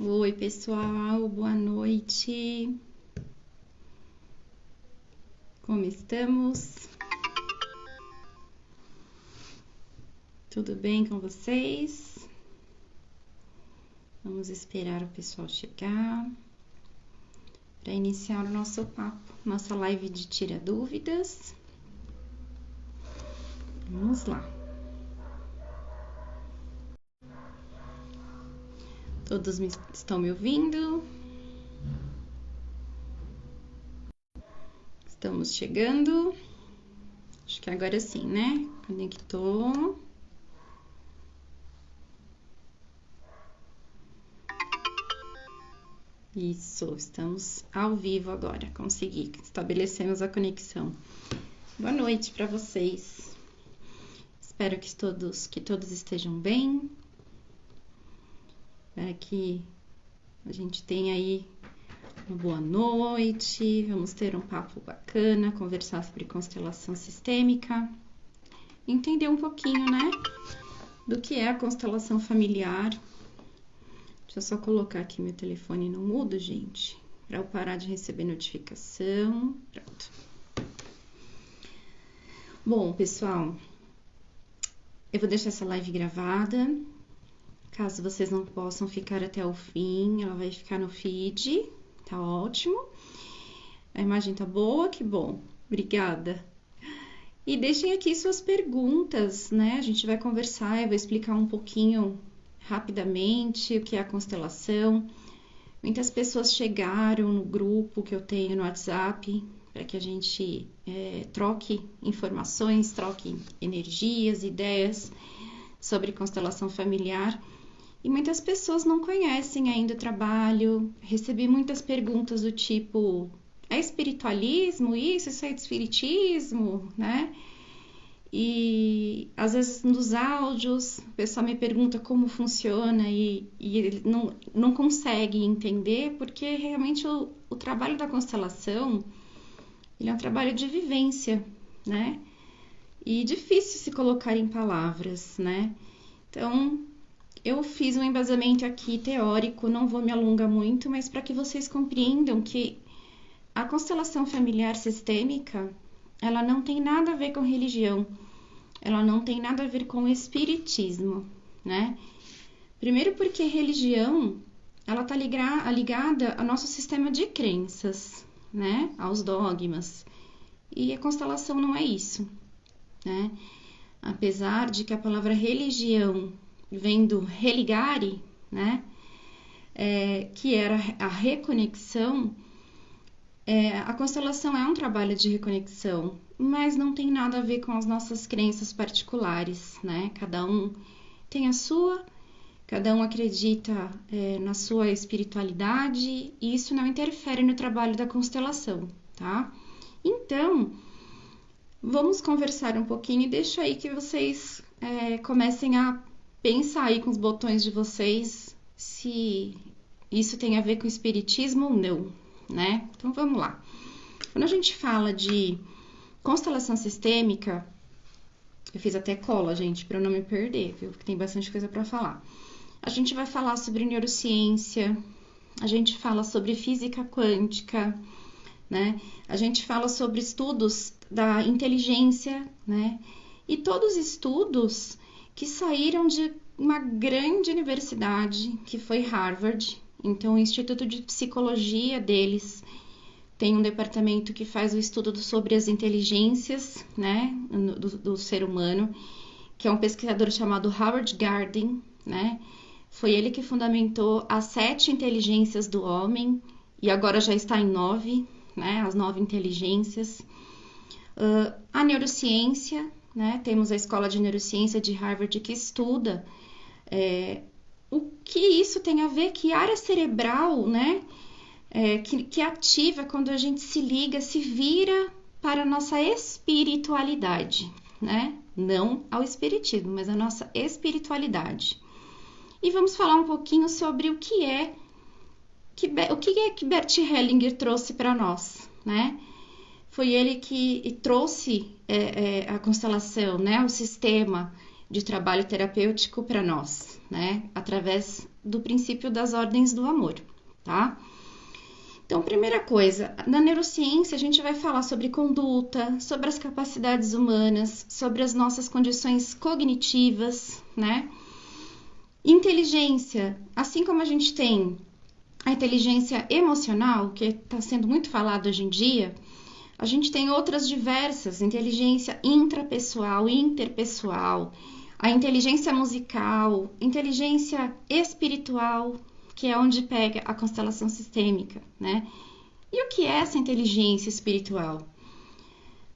Oi, pessoal, boa noite. Como estamos? Tudo bem com vocês? Vamos esperar o pessoal chegar para iniciar o nosso papo, nossa live de Tira Dúvidas. Vamos lá. Todos estão me ouvindo? Estamos chegando. Acho que agora sim, né? Conectou. Isso, estamos ao vivo agora. Consegui, estabelecemos a conexão. Boa noite para vocês. Espero que todos estejam bem. Para que a gente tenha aí uma boa noite. Vamos ter um papo bacana, conversar sobre constelação sistêmica, entender um pouquinho, né, do que é a constelação familiar. Deixa eu só colocar aqui meu telefone no mudo, gente, para eu parar de receber notificação. Pronto. Bom, pessoal, eu vou deixar essa live gravada. Caso vocês não possam ficar até o fim, ela vai ficar no feed, tá ótimo. A imagem tá boa? Que bom, obrigada. E deixem aqui suas perguntas, né? A gente vai conversar, eu vou explicar um pouquinho rapidamente o que é a constelação. Muitas pessoas chegaram no grupo que eu tenho no WhatsApp para que a gente troque informações, troque energias, ideias sobre constelação familiar. E muitas pessoas não conhecem ainda o trabalho. Recebi muitas perguntas do tipo: é espiritualismo isso? Isso é espiritismo, né? E às vezes nos áudios o pessoal me pergunta como funciona e ele não consegue entender, porque realmente o trabalho da constelação, ele é um trabalho de vivência, né? E difícil se colocar em palavras, né? Então, eu fiz um embasamento aqui teórico, não vou me alongar muito, mas para que vocês compreendam que a constelação familiar sistêmica, ela não tem nada a ver com religião, ela não tem nada a ver com espiritismo, né? Primeiro porque religião, ela tá ligada ao nosso sistema de crenças, né? Aos dogmas. E a constelação não é isso, né? Apesar de que a palavra religião vem do religare, né? Que era a reconexão. A constelação é um trabalho de reconexão, mas não tem nada a ver com as nossas crenças particulares, né? Cada um tem a sua, cada um acredita na sua espiritualidade e isso não interfere no trabalho da constelação, tá? Então, vamos conversar um pouquinho e deixo aí que vocês comecem a pensar aí com os botões de vocês se isso tem a ver com espiritismo ou não, né? Então vamos lá. Quando a gente fala de constelação sistêmica, eu fiz até cola, gente, para eu não me perder, viu? Porque tem bastante coisa para falar. A gente vai falar sobre neurociência, a gente fala sobre física quântica, né? A gente fala sobre estudos da inteligência, né? E todos os estudos que saíram de uma grande universidade, que foi Harvard. Então, o Instituto de Psicologia deles tem um departamento que faz o estudo sobre as inteligências, né, do ser humano, que é um pesquisador chamado Howard Gardner, né? Foi ele que fundamentou as 7 inteligências do homem, e agora já está em 9, né, as 9 inteligências. A neurociência, né, temos a Escola de Neurociência de Harvard que estuda o que isso tem a ver, que área cerebral, né, que ativa quando a gente se liga, se vira para a nossa espiritualidade, né? Não ao espiritismo, mas a nossa espiritualidade. E vamos falar um pouquinho sobre o que é que Bert Hellinger trouxe para nós, né? Foi ele que trouxe a constelação, né? O sistema de trabalho terapêutico para nós, né? Através do princípio das ordens do amor, tá? Então, primeira coisa, na neurociência a gente vai falar sobre conduta, sobre as capacidades humanas, sobre as nossas condições cognitivas, né? Inteligência, assim como a gente tem a inteligência emocional, que está sendo muito falado hoje em dia, a gente tem outras diversas, inteligência intrapessoal, interpessoal, a inteligência musical, inteligência espiritual, que é onde pega a constelação sistêmica, né? E o que é essa inteligência espiritual?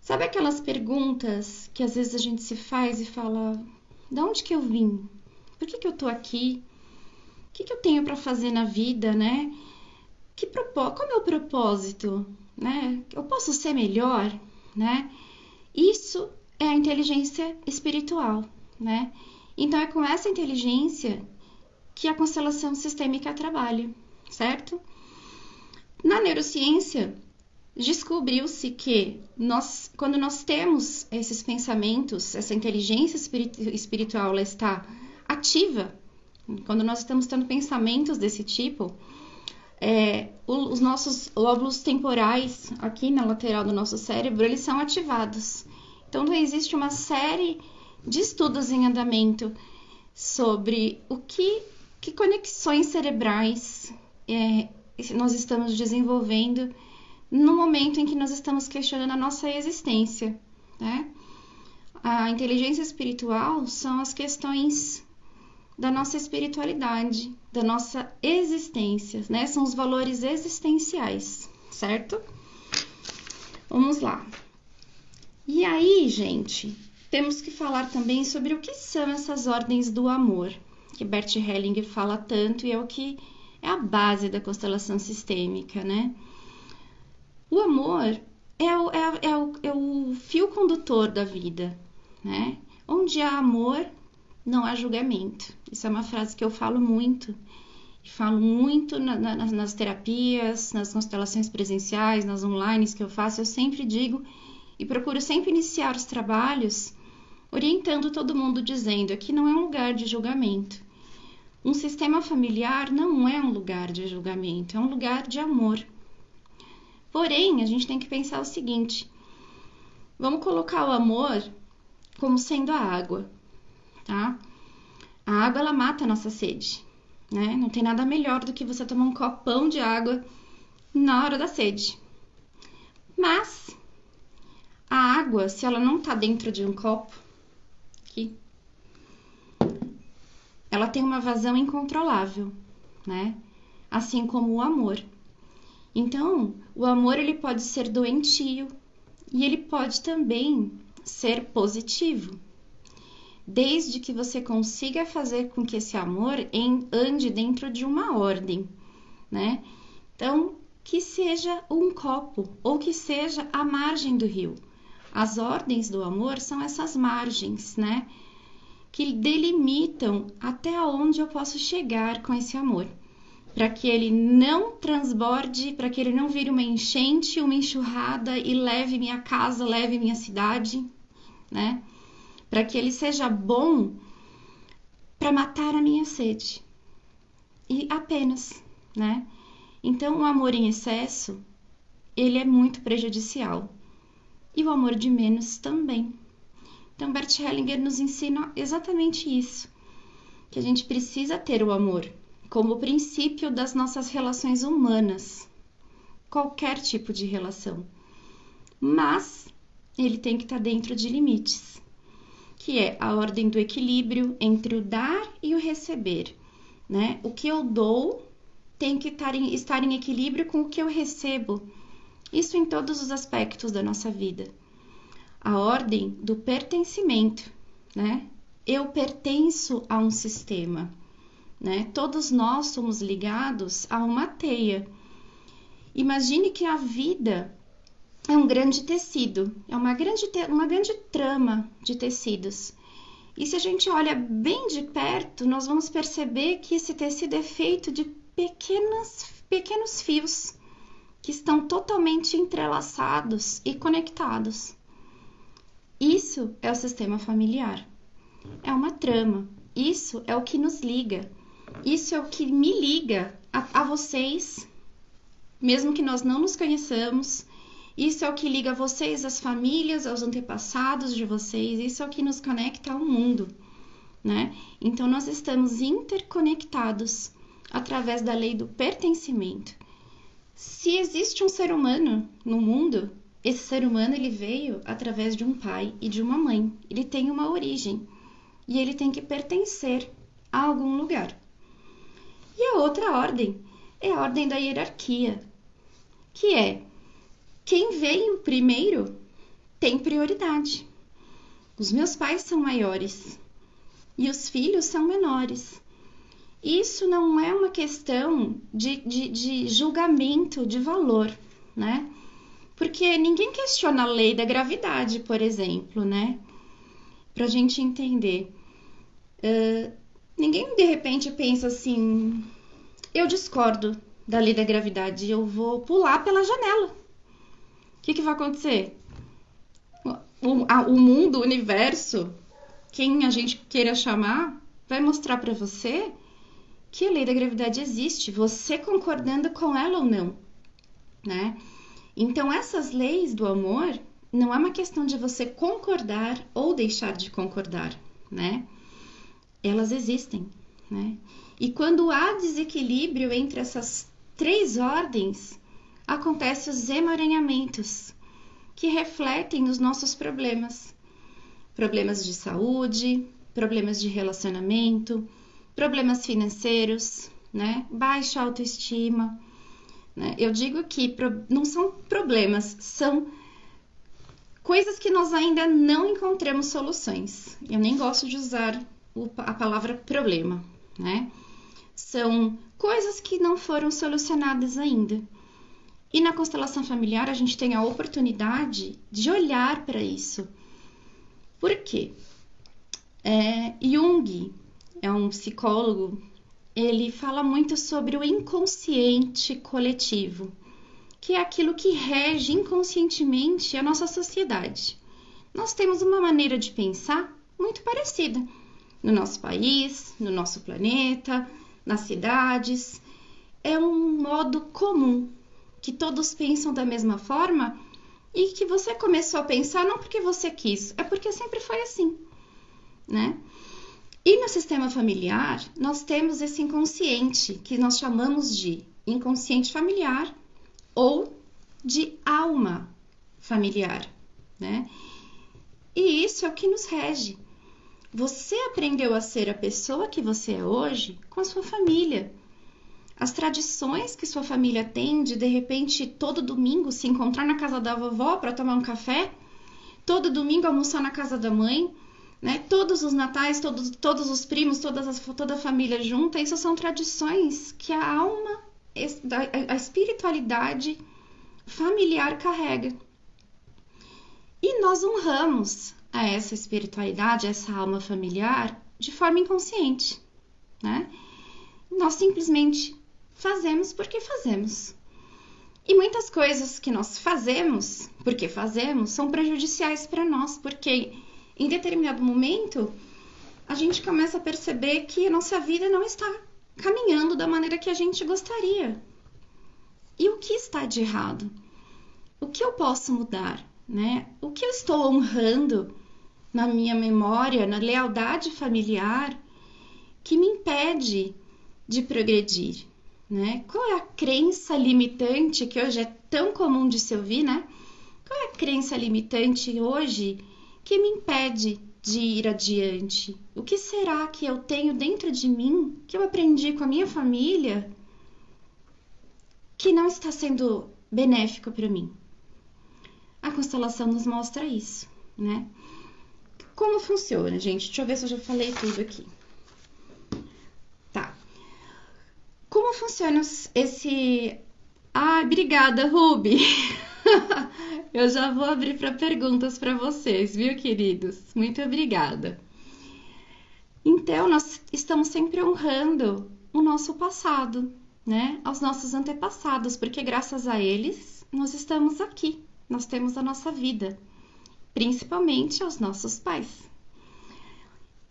Sabe aquelas perguntas que às vezes a gente se faz e fala: de onde que eu vim? Por que eu tô aqui? O que eu tenho para fazer na vida, né? Qual é o propósito, né? Eu posso ser melhor, né? Isso é a inteligência espiritual, né? Então é com essa inteligência que a constelação sistêmica trabalha, certo? Na neurociência, descobriu-se que quando nós temos esses pensamentos, essa inteligência espiritual ela está ativa, quando nós estamos tendo pensamentos desse tipo, os nossos lóbulos temporais aqui na lateral do nosso cérebro, eles são ativados. Então, existe uma série de estudos em andamento sobre que conexões cerebrais nós estamos desenvolvendo no momento em que nós estamos questionando a nossa existência, né? A inteligência espiritual são as questões da nossa espiritualidade, da nossa existência, né? São os valores existenciais, certo? Vamos lá. E aí, gente, temos que falar também sobre o que são essas ordens do amor, que Bert Hellinger fala tanto e é o que é a base da constelação sistêmica, né? O amor é o fio condutor da vida, né? Onde há amor, não há julgamento. Isso é uma frase que eu falo muito. E falo muito nas terapias, nas constelações presenciais, nas online que eu faço. Eu sempre digo e procuro sempre iniciar os trabalhos orientando todo mundo, dizendo que não é um lugar de julgamento. Um sistema familiar não é um lugar de julgamento, é um lugar de amor. Porém, a gente tem que pensar o seguinte: vamos colocar o amor como sendo a água, tá? A água, ela mata a nossa sede, né? Não tem nada melhor do que você tomar um copão de água na hora da sede. Mas a água, se ela não tá dentro de um copo, aqui, ela tem uma vazão incontrolável, né? Assim como o amor. Então, o amor ele pode ser doentio e ele pode também ser positivo, desde que você consiga fazer com que esse amor ande dentro de uma ordem, né? Então, que seja um copo ou que seja a margem do rio. As ordens do amor são essas margens, né? Que delimitam até onde eu posso chegar com esse amor, para que ele não transborde, para que ele não vire uma enchente, uma enxurrada e leve minha casa, leve minha cidade, né? Para que ele seja bom para matar a minha sede. E apenas, né? Então, o amor em excesso, ele é muito prejudicial. E o amor de menos também. Então, Bert Hellinger nos ensina exatamente isso, que a gente precisa ter o amor como princípio das nossas relações humanas, qualquer tipo de relação. Mas ele tem que estar dentro de limites, que é a ordem do equilíbrio entre o dar e o receber, né? O que eu dou tem que estar em equilíbrio com o que eu recebo. Isso em todos os aspectos da nossa vida. A ordem do pertencimento, né? Eu pertenço a um sistema, né? Todos nós somos ligados a uma teia. Imagine que a vida é um grande tecido, é uma grande trama de tecidos. E se a gente olha bem de perto, nós vamos perceber que esse tecido é feito de pequenos fios que estão totalmente entrelaçados e conectados. Isso é o sistema familiar. é uma trama. Isso é o que nos liga. Isso é o que me liga a vocês, mesmo que nós não nos conheçamos. Isso é o que liga vocês às famílias, aos antepassados de vocês. Isso é o que nos conecta ao mundo, né? Então, nós estamos interconectados através da lei do pertencimento. Se existe um ser humano no mundo, esse ser humano ele veio através de um pai e de uma mãe. Ele tem uma origem e ele tem que pertencer a algum lugar. E a outra ordem é a ordem da hierarquia, que é quem veio primeiro tem prioridade. Os meus pais são maiores e os filhos são menores. Isso não é uma questão de julgamento de valor, né? Porque ninguém questiona a lei da gravidade, por exemplo, né? Pra gente entender. Ninguém de repente pensa assim, eu discordo da lei da gravidade, eu vou pular pela janela. O que vai acontecer? O mundo, o universo, quem a gente queira chamar, vai mostrar pra você que a lei da gravidade existe, você concordando com ela ou não, né? Então, essas leis do amor não é uma questão de você concordar ou deixar de concordar, né? Elas existem, né? E quando há desequilíbrio entre essas três ordens, acontecem os emaranhamentos, que refletem nos nossos problemas. Problemas de saúde, problemas de relacionamento, problemas financeiros, né? Baixa autoestima, né? Eu digo que não são problemas, são coisas que nós ainda não encontramos soluções. Eu nem gosto de usar a palavra problema, né? São coisas que não foram solucionadas ainda. E na constelação familiar a gente tem a oportunidade de olhar para isso. Por quê? Jung é um psicólogo, ele fala muito sobre o inconsciente coletivo, que é aquilo que rege inconscientemente a nossa sociedade. Nós temos uma maneira de pensar muito parecida no nosso país, no nosso planeta, nas cidades. É um modo comum, que todos pensam da mesma forma e que você começou a pensar não porque você quis, é porque sempre foi assim, né? E no sistema familiar, nós temos esse inconsciente, que nós chamamos de inconsciente familiar ou de alma familiar, né? E isso é o que nos rege. Você aprendeu a ser a pessoa que você é hoje com a sua família. As tradições que sua família tem de repente, todo domingo se encontrar na casa da vovó para tomar um café, todo domingo almoçar na casa da mãe, né? Todos os natais, todos os primos, toda a família junta, isso são tradições que a alma, a espiritualidade familiar carrega. E nós honramos a essa espiritualidade, a essa alma familiar, de forma inconsciente, né? Nós simplesmente fazemos porque fazemos. E muitas coisas que nós fazemos porque fazemos são prejudiciais para nós, porque em determinado momento a gente começa a perceber que a nossa vida não está caminhando da maneira que a gente gostaria. E o que está de errado? O que eu posso mudar, né? O que eu estou honrando na minha memória, na lealdade familiar, que me impede de progredir, né? Qual é a crença limitante que hoje é tão comum de se ouvir, né? Qual é a crença limitante hoje que me impede de ir adiante? O que será que eu tenho dentro de mim, que eu aprendi com a minha família, que não está sendo benéfico para mim? A constelação nos mostra isso, né? Como funciona, gente? Deixa eu ver se eu já falei tudo aqui. Tá. Como funciona esse... obrigada, Ruby! Eu já vou abrir para perguntas para vocês, viu, queridos? Muito obrigada. Então, nós estamos sempre honrando o nosso passado, né? Aos nossos antepassados, porque graças a eles nós estamos aqui, nós temos a nossa vida, principalmente aos nossos pais.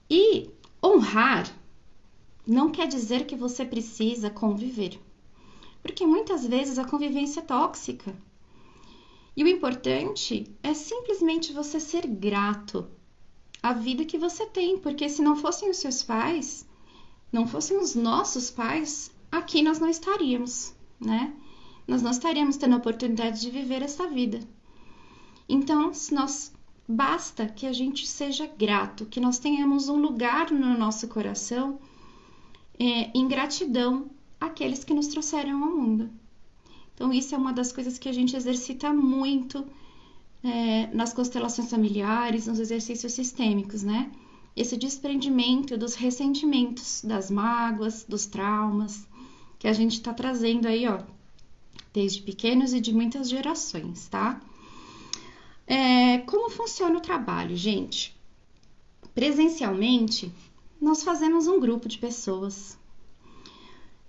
E honrar não quer dizer que você precisa conviver, porque muitas vezes a convivência é tóxica. E o importante é simplesmente você ser grato à vida que você tem, porque se não fossem os seus pais, não fossem os nossos pais, aqui nós não estaríamos, né? Nós não estaríamos tendo a oportunidade de viver essa vida. Então, basta que a gente seja grato, que nós tenhamos um lugar no nosso coração em gratidão àqueles que nos trouxeram ao mundo. Então, isso é uma das coisas que a gente exercita muito nas constelações familiares, nos exercícios sistêmicos, né? Esse desprendimento dos ressentimentos, das mágoas, dos traumas, que a gente tá trazendo aí, ó, desde pequenos e de muitas gerações, tá? Como funciona o trabalho, gente? Presencialmente, nós fazemos um grupo de pessoas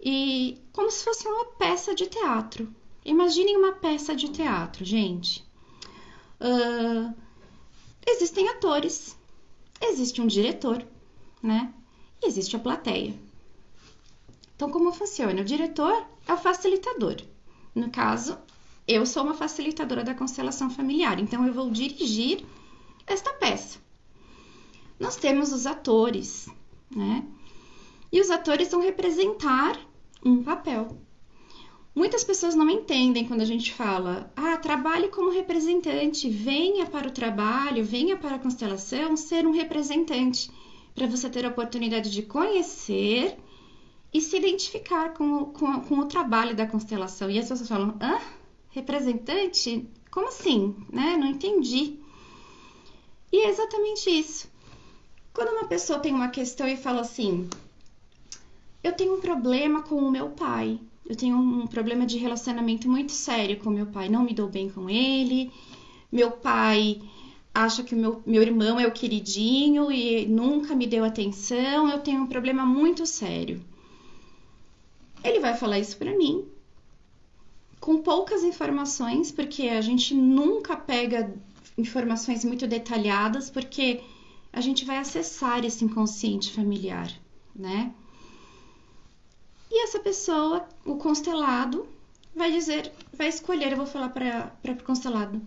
e como se fosse uma peça de teatro. Imaginem uma peça de teatro, gente. Existem atores, existe um diretor, né? E existe a plateia. Então, como funciona? O diretor é o facilitador. No caso, eu sou uma facilitadora da constelação familiar, então eu vou dirigir esta peça. Nós temos os atores, né? E os atores vão representar um papel. Muitas pessoas não entendem quando a gente fala, trabalhe como representante, venha para o trabalho, venha para a constelação ser um representante, para você ter a oportunidade de conhecer e se identificar com o trabalho da constelação. E as pessoas falam, representante? Como assim? Né? Não entendi. E é exatamente isso. Quando uma pessoa tem uma questão e fala assim, eu tenho um problema com o meu pai, eu tenho um problema de relacionamento muito sério com o meu pai, não me dou bem com ele, meu pai acha que o meu irmão é o queridinho e nunca me deu atenção, eu tenho um problema muito sério. Ele vai falar isso pra mim, com poucas informações, porque a gente nunca pega informações muito detalhadas, porque a gente vai acessar esse inconsciente familiar, né? E essa pessoa, o constelado, vai escolher, eu vou falar para o constelado,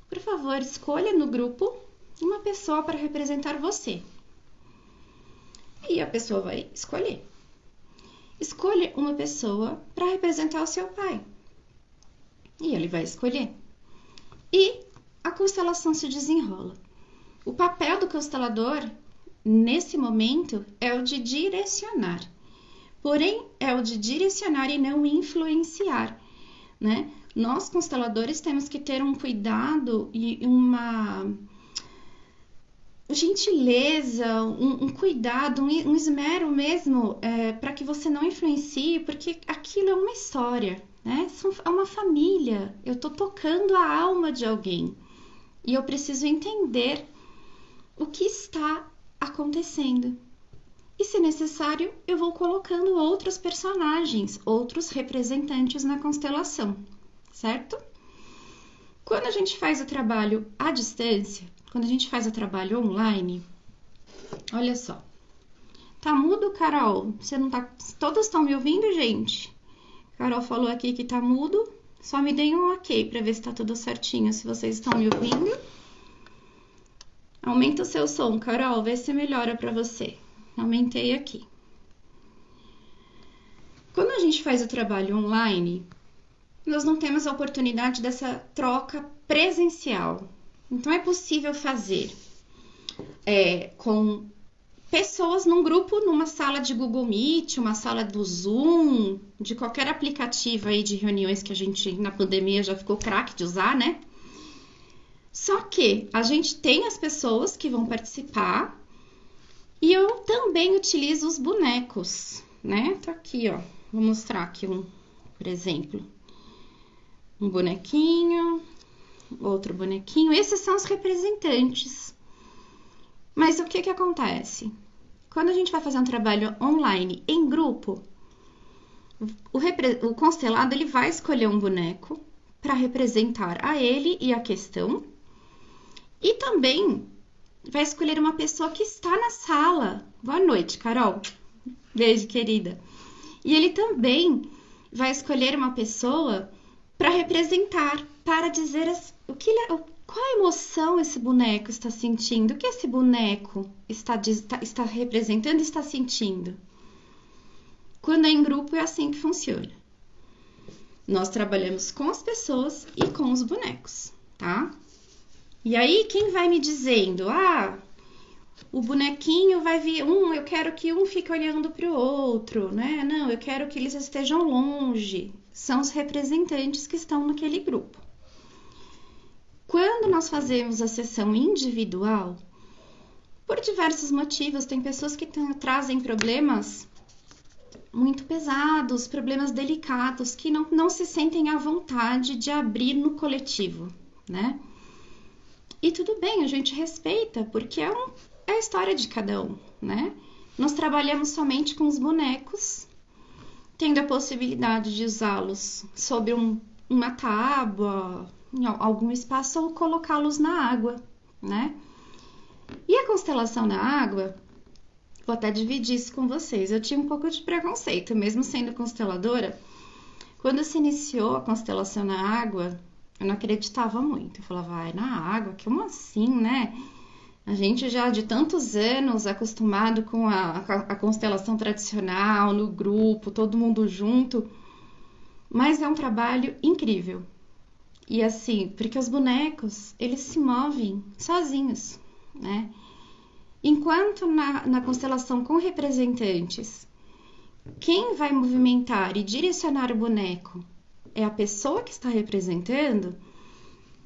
por favor, escolha no grupo uma pessoa para representar você. E a pessoa vai escolher. Escolha uma pessoa para representar o seu pai. E ele vai escolher. E a constelação se desenrola. O papel do constelador, nesse momento, é o de direcionar. Porém, é o de direcionar e não influenciar, né? Nós, consteladores, temos que ter um cuidado e uma gentileza, um cuidado, um esmero mesmo, para que você não influencie, porque aquilo é uma história, né? É uma família, eu tô tocando a alma de alguém e eu preciso entender o que está acontecendo. E, se necessário, eu vou colocando outros personagens, outros representantes na constelação, certo? Quando a gente faz o trabalho à distância, quando a gente faz o trabalho online, olha só. Tá mudo, Carol? Você não tá... Todos estão me ouvindo, gente? Carol falou aqui que tá mudo. Só me deem um ok para ver se tá tudo certinho, se vocês estão me ouvindo. Aumenta o seu som, Carol, vê se melhora para você. Aumentei aqui. Quando a gente faz o trabalho online, nós não temos a oportunidade dessa troca presencial. Então, é possível fazer com pessoas num grupo, numa sala de Google Meet, uma sala do Zoom, de qualquer aplicativo aí de reuniões que a gente, na pandemia, já ficou craque de usar, né? Só que a gente tem as pessoas que vão participar e eu também utilizo os bonecos, né? Tá aqui, ó. Vou mostrar aqui por exemplo, um bonequinho, outro bonequinho. Esses são os representantes. Mas o que acontece? Quando a gente vai fazer um trabalho online em grupo, o constelado ele vai escolher um boneco para representar a ele e a questão. E também vai escolher uma pessoa que está na sala. Boa noite, Carol. Beijo, querida. E ele também vai escolher uma pessoa para representar, para dizer qual a emoção esse boneco está sentindo, o que esse boneco está representando e está sentindo. Quando é em grupo é assim que funciona. Nós trabalhamos com as pessoas e com os bonecos, tá? E aí, quem vai me dizendo, o bonequinho vai vir, eu quero que um fique olhando para o outro, né? Não, eu quero que eles estejam longe. São os representantes que estão naquele grupo. Quando nós fazemos a sessão individual, por diversos motivos, tem pessoas que trazem problemas muito pesados, problemas delicados, que não se sentem à vontade de abrir no coletivo, né? E tudo bem, a gente respeita, porque é a história de cada um, né? Nós trabalhamos somente com os bonecos, tendo a possibilidade de usá-los sobre uma tábua, em algum espaço, ou colocá-los na água, né? E a constelação na água, vou até dividir isso com vocês. Eu tinha um pouco de preconceito, mesmo sendo consteladora. Quando se iniciou a constelação na água, eu não acreditava muito. Eu falava, na água? Como assim, né? A gente já de tantos anos acostumado com a constelação tradicional, no grupo, todo mundo junto. Mas é um trabalho incrível. E assim, porque os bonecos, eles se movem sozinhos, né? Enquanto na constelação com representantes, quem vai movimentar e direcionar o boneco é a pessoa que está representando,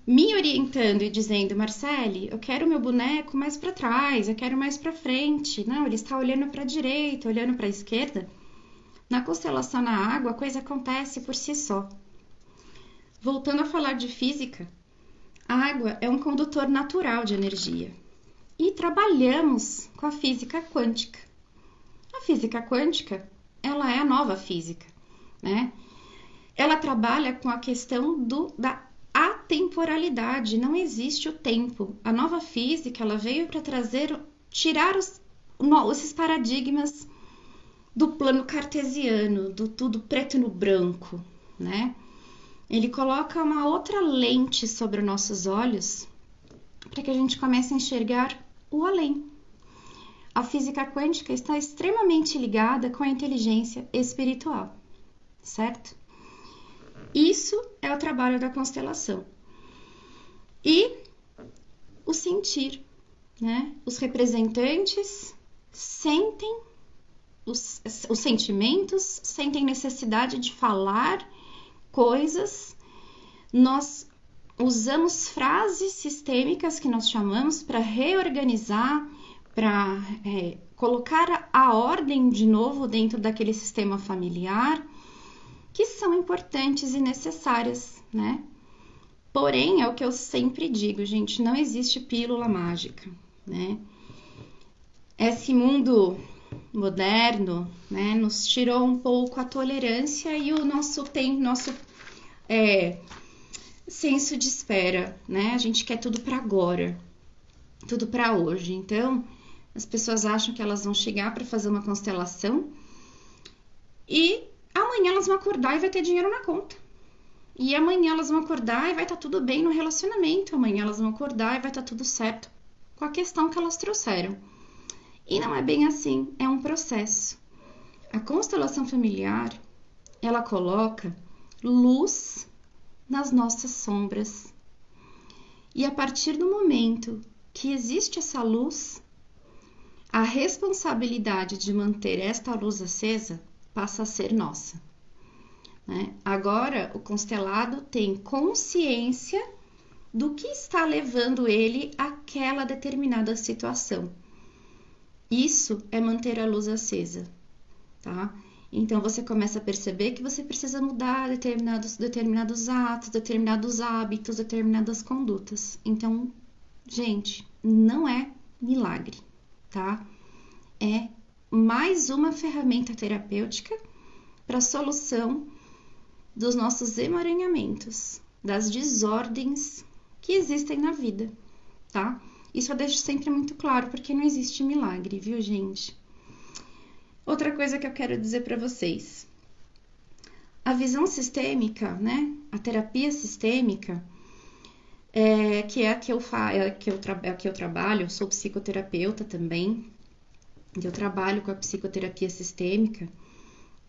me orientando e dizendo, Marcele, eu quero o meu boneco mais para trás, eu quero mais para frente. Não, ele está olhando para a direita, olhando para a esquerda. Na constelação na água, a coisa acontece por si só. Voltando a falar de física, a água é um condutor natural de energia. E trabalhamos com a física quântica. A física quântica, ela é a nova física, né? Ela trabalha com a questão da atemporalidade, não existe o tempo. A nova física, ela veio para tirar esses paradigmas do plano cartesiano, do tudo preto no branco, né? Ele coloca uma outra lente sobre os nossos olhos para que a gente comece a enxergar o além. A física quântica está extremamente ligada com a inteligência espiritual, certo? Isso é o trabalho da constelação. E o sentir, né? Os representantes sentem os sentimentos, sentem necessidade de falar coisas. Nós usamos frases sistêmicas que nós chamamos para reorganizar, para colocar a ordem de novo dentro daquele sistema familiar, que são importantes e necessárias, né? Porém, é o que eu sempre digo, gente, não existe pílula mágica, né? Esse mundo moderno, né, nos tirou um pouco a tolerância e o nosso senso de espera, né? A gente quer tudo para agora, tudo para hoje. Então, as pessoas acham que elas vão chegar para fazer uma constelação e amanhã elas vão acordar e vai ter dinheiro na conta. E amanhã elas vão acordar e vai estar tudo bem no relacionamento. Amanhã elas vão acordar e vai estar tudo certo com a questão que elas trouxeram. E não é bem assim, é um processo. A constelação familiar, ela coloca luz nas nossas sombras. E a partir do momento que existe essa luz, a responsabilidade de manter esta luz acesa passa a ser nossa, né? Agora, o constelado tem consciência do que está levando ele àquela determinada situação. Isso é manter a luz acesa, tá? Então, você começa a perceber que você precisa mudar determinados atos, determinados hábitos, determinadas condutas. Então, gente, não é milagre, tá? É mais uma ferramenta terapêutica para a solução dos nossos emaranhamentos, das desordens que existem na vida, tá? Isso eu deixo sempre muito claro, porque não existe milagre, viu, gente? Outra coisa que eu quero dizer para vocês. A visão sistêmica, né? A terapia sistêmica, que é a que eu trabalho, eu sou psicoterapeuta também, eu trabalho com a psicoterapia sistêmica,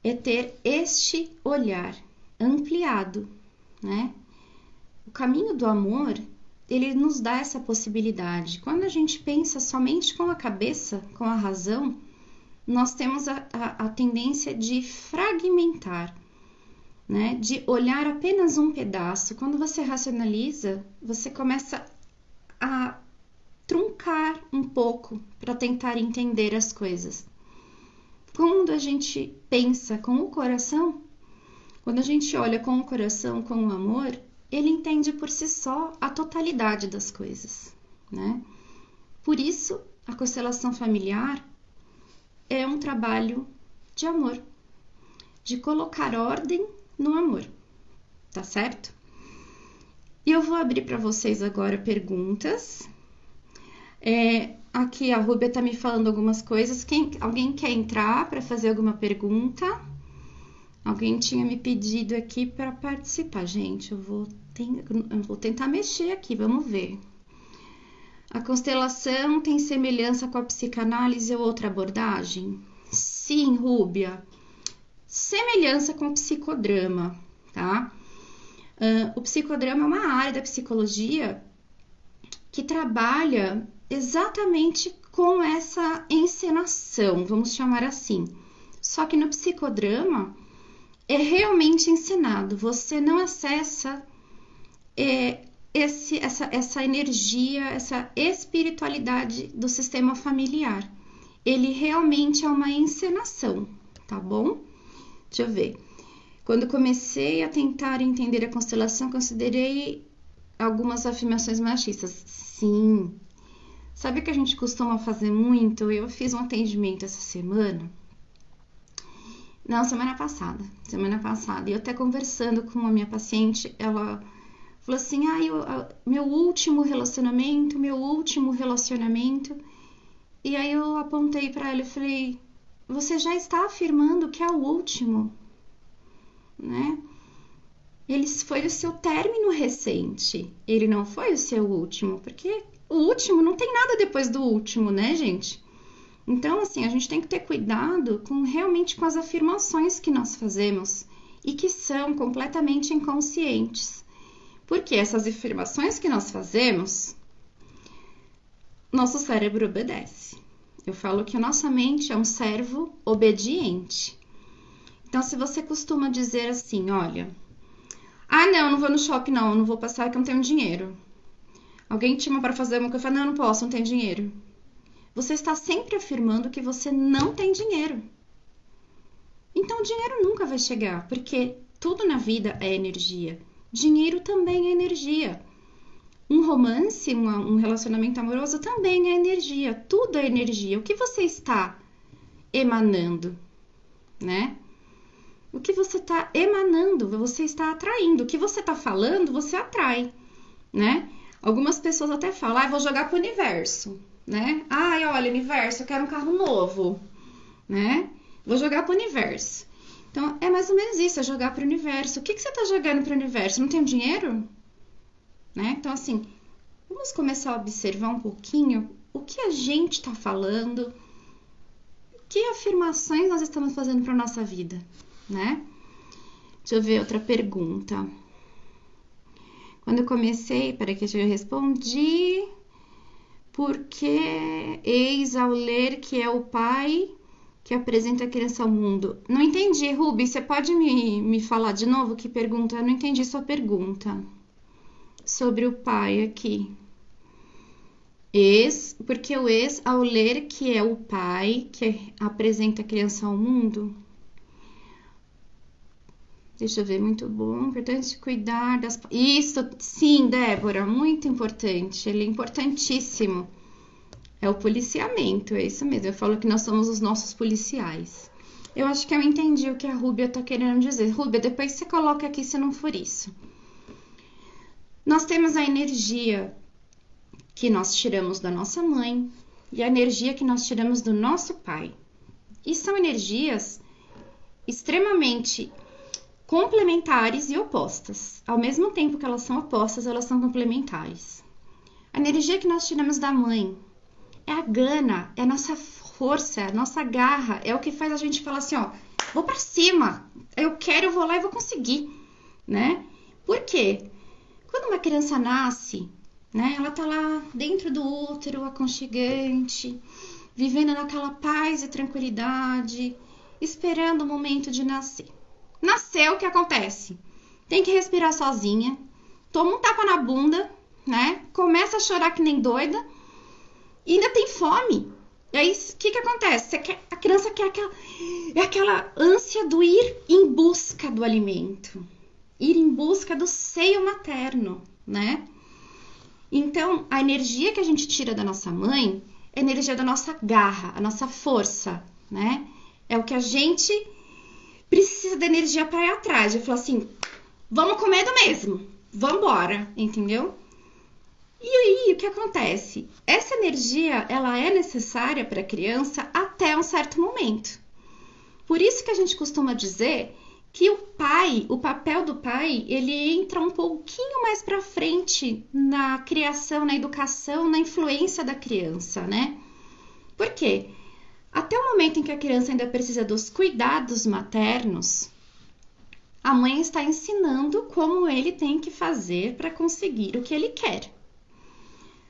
é ter este olhar ampliado, né? O caminho do amor, ele nos dá essa possibilidade. Quando a gente pensa somente com a cabeça, com a razão, nós temos a tendência de fragmentar, né? De olhar apenas um pedaço. Quando você racionaliza, você começa a truncar um pouco para tentar entender as coisas. Quando a gente pensa com o coração, quando a gente olha com o coração, com o amor, ele entende por si só a totalidade das coisas, né? Por isso, a constelação familiar é um trabalho de amor, de colocar ordem no amor, tá certo? E eu vou abrir para vocês agora perguntas. Aqui a Rúbia tá me falando algumas coisas. Alguém quer entrar para fazer alguma pergunta? Alguém tinha me pedido aqui para participar. Gente, eu vou tentar mexer aqui, vamos ver. A constelação tem semelhança com a psicanálise ou outra abordagem? Sim, Rúbia. Semelhança com o psicodrama, tá? O psicodrama é uma área da psicologia que trabalha exatamente com essa encenação, vamos chamar assim. Só que no psicodrama é realmente encenado, você não acessa essa energia, essa espiritualidade do sistema familiar. Ele realmente é uma encenação, tá bom? Deixa eu ver. Quando comecei a tentar entender a constelação, considerei algumas afirmações machistas. Sim. Sabe o que a gente costuma fazer muito? Eu fiz um atendimento essa semana. Não, semana passada. E eu até conversando com a minha paciente, ela falou assim, meu último relacionamento. E aí eu apontei para ela e falei, você já está afirmando que é o último, né? Ele foi o seu término recente, ele não foi o seu último, porque o último não tem nada depois do último, né, gente? Então, assim, a gente tem que ter cuidado realmente com as afirmações que nós fazemos e que são completamente inconscientes. Porque essas afirmações que nós fazemos, nosso cérebro obedece. Eu falo que a nossa mente é um servo obediente. Então, se você costuma dizer assim, olha, não vou no shopping não vou passar que eu não tenho dinheiro. Alguém te chama para fazer uma coisa, não posso, não tenho dinheiro. Você está sempre afirmando que você não tem dinheiro. Então, o dinheiro nunca vai chegar, porque tudo na vida é energia. Dinheiro também é energia. Um romance, um relacionamento amoroso também é energia. Tudo é energia. O que você está emanando, né? O que você está emanando, você está atraindo. O que você está falando, você atrai, né? Algumas pessoas até falam, vou jogar pro universo, né? Olha, universo, eu quero um carro novo, né? Vou jogar pro universo. Então, é mais ou menos isso, é jogar pro universo. O que você está jogando pro universo? Não tem dinheiro? Né? Então, assim, vamos começar a observar um pouquinho o que a gente está falando, que afirmações nós estamos fazendo para nossa vida, né? Deixa eu ver outra pergunta. Quando eu comecei, peraí que eu respondi. Porque eis ao ler que é o pai que apresenta a criança ao mundo. Não entendi, Ruby, você pode me falar de novo que pergunta? Eu não entendi sua pergunta. Sobre o pai aqui. Porque o ex, ao ler que é o pai que apresenta a criança ao mundo. Deixa eu ver, muito bom. Importante cuidar das... Isso, sim, Débora, muito importante. Ele é importantíssimo. É o policiamento, é isso mesmo. Eu falo que nós somos os nossos policiais. Eu acho que eu entendi o que a Rúbia tá querendo dizer. Rúbia, depois você coloca aqui se não for isso. Nós temos a energia que nós tiramos da nossa mãe e a energia que nós tiramos do nosso pai. E são energias extremamente complementares e opostas. Ao mesmo tempo que elas são opostas, elas são complementares. A energia que nós tiramos da mãe é a gana, é a nossa força, é a nossa garra, é o que faz a gente falar assim, ó, vou pra cima, eu quero, eu vou lá e vou conseguir, né? Por quê? Quando uma criança nasce, né, ela tá lá dentro do útero, aconchegante, vivendo naquela paz e tranquilidade, esperando o momento de nascer. Nasceu, o que acontece? Tem que respirar sozinha, toma um tapa na bunda, né? Começa a chorar que nem doida e ainda tem fome. E aí, o que acontece? A criança quer aquela ânsia do ir em busca do alimento, ir em busca do seio materno, né? Então, a energia que a gente tira da nossa mãe é a energia da nossa garra, a nossa força, né? É o que a gente precisa da energia para ir atrás. De falar assim, vamos com medo mesmo, vamos embora, entendeu? E aí, o que acontece? Essa energia, ela é necessária para a criança até um certo momento. Por isso que a gente costuma dizer que o papel do pai, ele entra um pouquinho mais para frente na criação, na educação, na influência da criança, né? Por quê? Até o momento em que a criança ainda precisa dos cuidados maternos, a mãe está ensinando como ele tem que fazer para conseguir o que ele quer.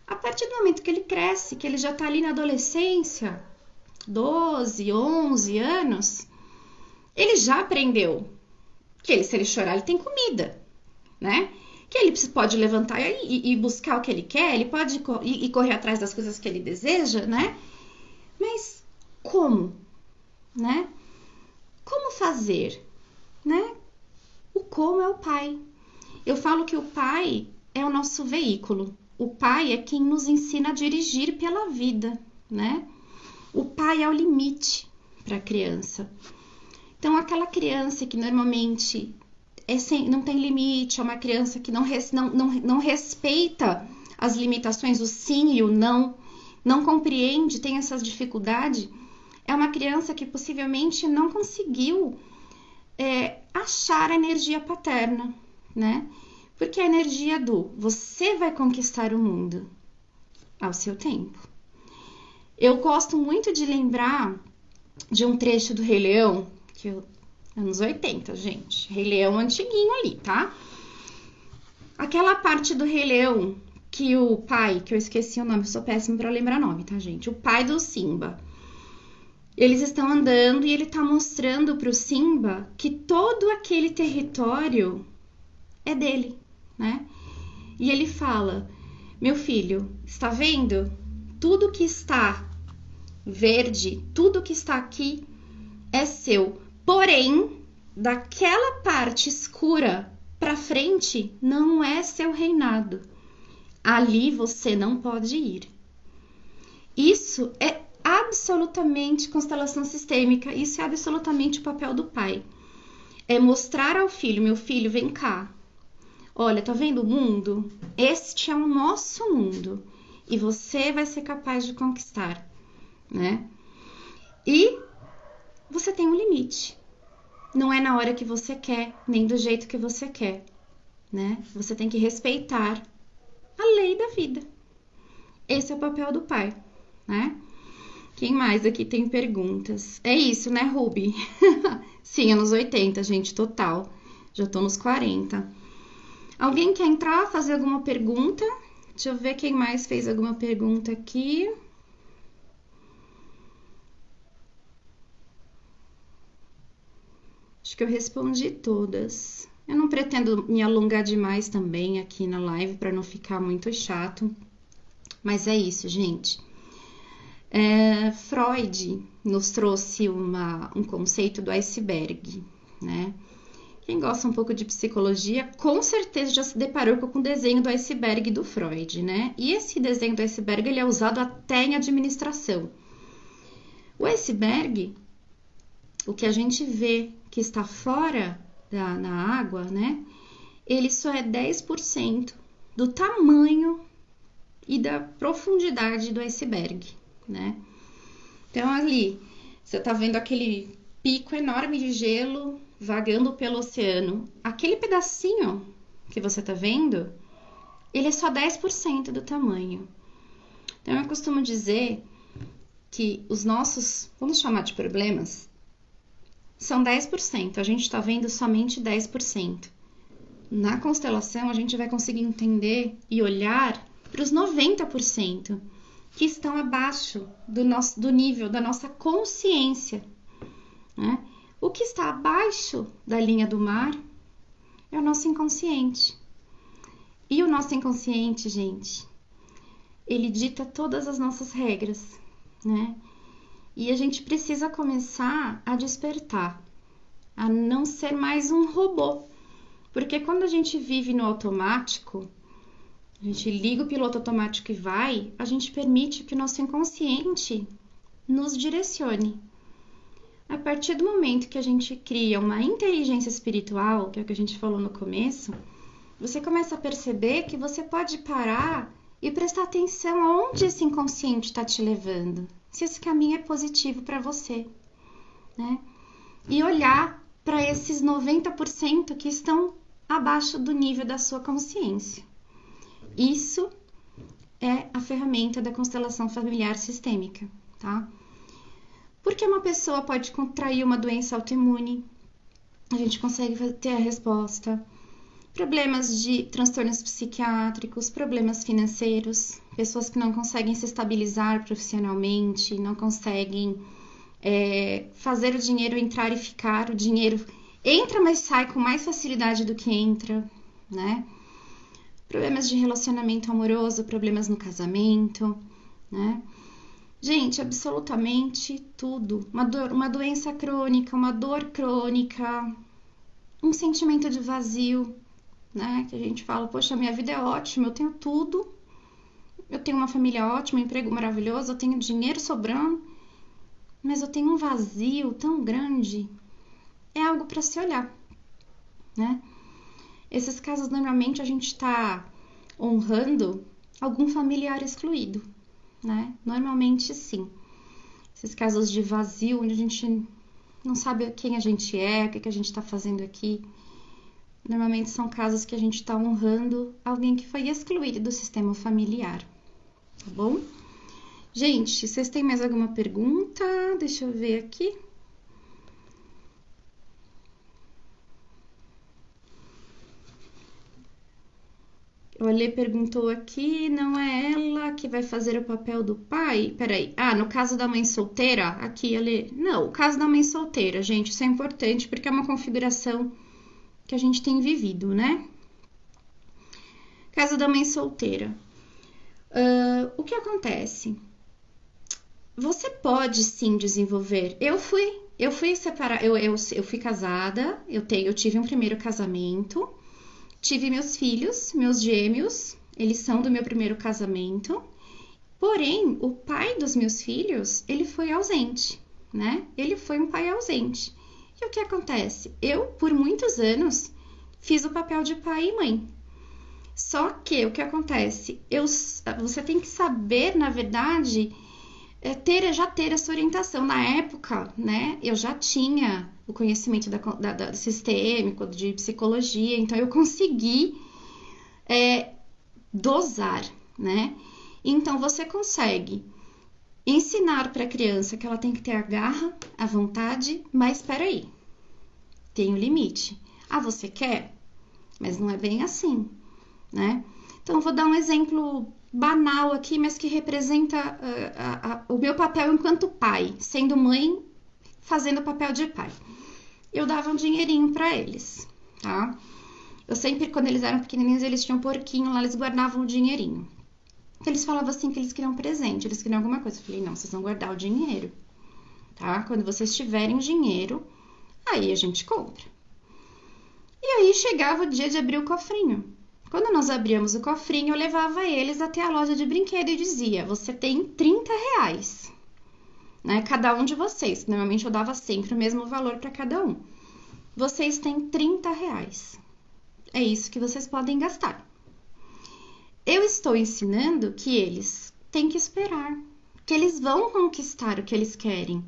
A partir do momento que ele cresce, que ele já está ali na adolescência, 12, 11 anos, ele já aprendeu que se ele chorar, ele tem comida, né? Que ele pode levantar e buscar o que ele quer, ele pode ir correr atrás das coisas que ele deseja, né? Mas como, né? Como fazer, né? O como é o pai. Eu falo que o pai é o nosso veículo. O pai é quem nos ensina a dirigir pela vida, né? O pai é o limite para a criança. Então, aquela criança que normalmente não tem limite, é uma criança que não respeita as limitações, o sim e o não compreende, tem essas dificuldades, é uma criança que possivelmente não conseguiu achar a energia paterna, né? Porque a energia você vai conquistar o mundo ao seu tempo. Eu gosto muito de lembrar de um trecho do Rei Leão, anos 80, gente. Rei Leão antiguinho ali, tá? Aquela parte do Rei Leão que o pai, que eu esqueci o nome, eu sou péssimo pra lembrar nome, tá, gente? O pai do Simba. Eles estão andando e ele tá mostrando pro Simba que todo aquele território é dele, né? E ele fala, meu filho, está vendo? Tudo que está verde, tudo que está aqui é seu. Porém, daquela parte escura para frente não é seu reinado. Ali você não pode ir. Isso é absolutamente constelação sistêmica, isso é absolutamente o papel do pai. É mostrar ao filho, meu filho, vem cá. Olha, tá vendo o mundo? Este é o nosso mundo e você vai ser capaz de conquistar, né? E você tem um limite. Não é na hora que você quer, nem do jeito que você quer, né? Você tem que respeitar a lei da vida. Esse é o papel do pai, né? Quem mais aqui tem perguntas? É isso, né, Ruby? Sim, anos 80, gente, total. Já tô nos 40. Alguém quer entrar, fazer alguma pergunta? Deixa eu ver quem mais fez alguma pergunta aqui. Acho que eu respondi todas. Eu não pretendo me alongar demais também aqui na live para não ficar muito chato. Mas é isso, gente. Freud nos trouxe um conceito do iceberg, né? Quem gosta um pouco de psicologia, com certeza já se deparou com o desenho do iceberg do Freud, né? E esse desenho do iceberg, ele é usado até em administração. O iceberg, o que a gente vê que está fora na água, né? Ele só é 10% do tamanho e da profundidade do iceberg, né? Então ali, você tá vendo aquele pico enorme de gelo vagando pelo oceano. Aquele pedacinho que você tá vendo, ele é só 10% do tamanho. Então eu costumo dizer que os nossos, vamos chamar de problemas, são 10%. A gente está vendo somente 10%. Na constelação, a gente vai conseguir entender e olhar para os 90% que estão abaixo do nível da nossa consciência, né? O que está abaixo da linha do mar é o nosso inconsciente. E o nosso inconsciente, gente, ele dita todas as nossas regras, né? E a gente precisa começar a despertar, a não ser mais um robô. Porque quando a gente vive no automático, a gente liga o piloto automático e vai, a gente permite que o nosso inconsciente nos direcione. A partir do momento que a gente cria uma inteligência espiritual, que é o que a gente falou no começo, você começa a perceber que você pode parar e prestar atenção aonde esse inconsciente está te levando, se esse caminho é positivo para você, né? E olhar para esses 90% que estão abaixo do nível da sua consciência. Isso é a ferramenta da constelação familiar sistêmica, tá? Porque uma pessoa pode contrair uma doença autoimune, a gente consegue ter a resposta. Problemas de transtornos psiquiátricos, problemas financeiros, pessoas que não conseguem se estabilizar profissionalmente, não conseguem fazer o dinheiro entrar e ficar, o dinheiro entra, mas sai com mais facilidade do que entra, né? Problemas de relacionamento amoroso, problemas no casamento, né? Gente, absolutamente tudo. Uma doença crônica, uma dor crônica, um sentimento de vazio, né? Que a gente fala, poxa, minha vida é ótima, eu tenho tudo, eu tenho uma família ótima, um emprego maravilhoso, eu tenho dinheiro sobrando, mas eu tenho um vazio tão grande. É algo para se olhar, né? Esses casos, normalmente, a gente está honrando algum familiar excluído, né? Normalmente, sim. Esses casos de vazio, onde a gente não sabe quem a gente é, o que a gente está fazendo aqui. Normalmente são casos que a gente está honrando alguém que foi excluído do sistema familiar, tá bom? Gente, vocês têm mais alguma pergunta? Deixa eu ver aqui. O Alê perguntou aqui, não é ela que vai fazer o papel do pai? Peraí, no caso da mãe solteira, aqui, Alê, não, o caso da mãe solteira, gente, isso é importante porque é uma configuração que a gente tem vivido, né? Caso da mãe solteira. O que acontece? Você pode sim desenvolver. Eu fui separar, eu fui casada, eu tive um primeiro casamento. Tive meus filhos, meus gêmeos, eles são do meu primeiro casamento. Porém, o pai dos meus filhos, ele foi ausente, né? Ele foi um pai ausente. E o que acontece? Eu, por muitos anos, fiz o papel de pai e mãe. Só que o que acontece? Você tem que saber, na verdade, já ter essa orientação. Na época, né, eu já tinha o conhecimento da sistêmico, de psicologia, então eu consegui dosar, né? Então você consegue ensinar para a criança que ela tem que ter a garra, a vontade, mas espera aí, tem um limite. Você quer? Mas não é bem assim, né? Então eu vou dar um exemplo banal aqui, mas que representa o meu papel enquanto pai, sendo mãe, fazendo o papel de pai. Eu dava um dinheirinho para eles, tá? Eu sempre, quando eles eram pequenininhos, eles tinham um porquinho lá, eles guardavam o dinheirinho. Então, eles falavam assim que eles queriam presente, eles queriam alguma coisa. Eu falei, não, vocês vão guardar o dinheiro, tá? Quando vocês tiverem dinheiro, aí a gente compra. E aí chegava o dia de abrir o cofrinho. Quando nós abríamos o cofrinho, eu levava eles até a loja de brinquedo e dizia, você tem 30 reais. Né? Cada um de vocês. Normalmente eu dava sempre o mesmo valor para cada um. Vocês têm 30 reais. É isso que vocês podem gastar. Eu estou ensinando que eles têm que esperar, que eles vão conquistar o que eles querem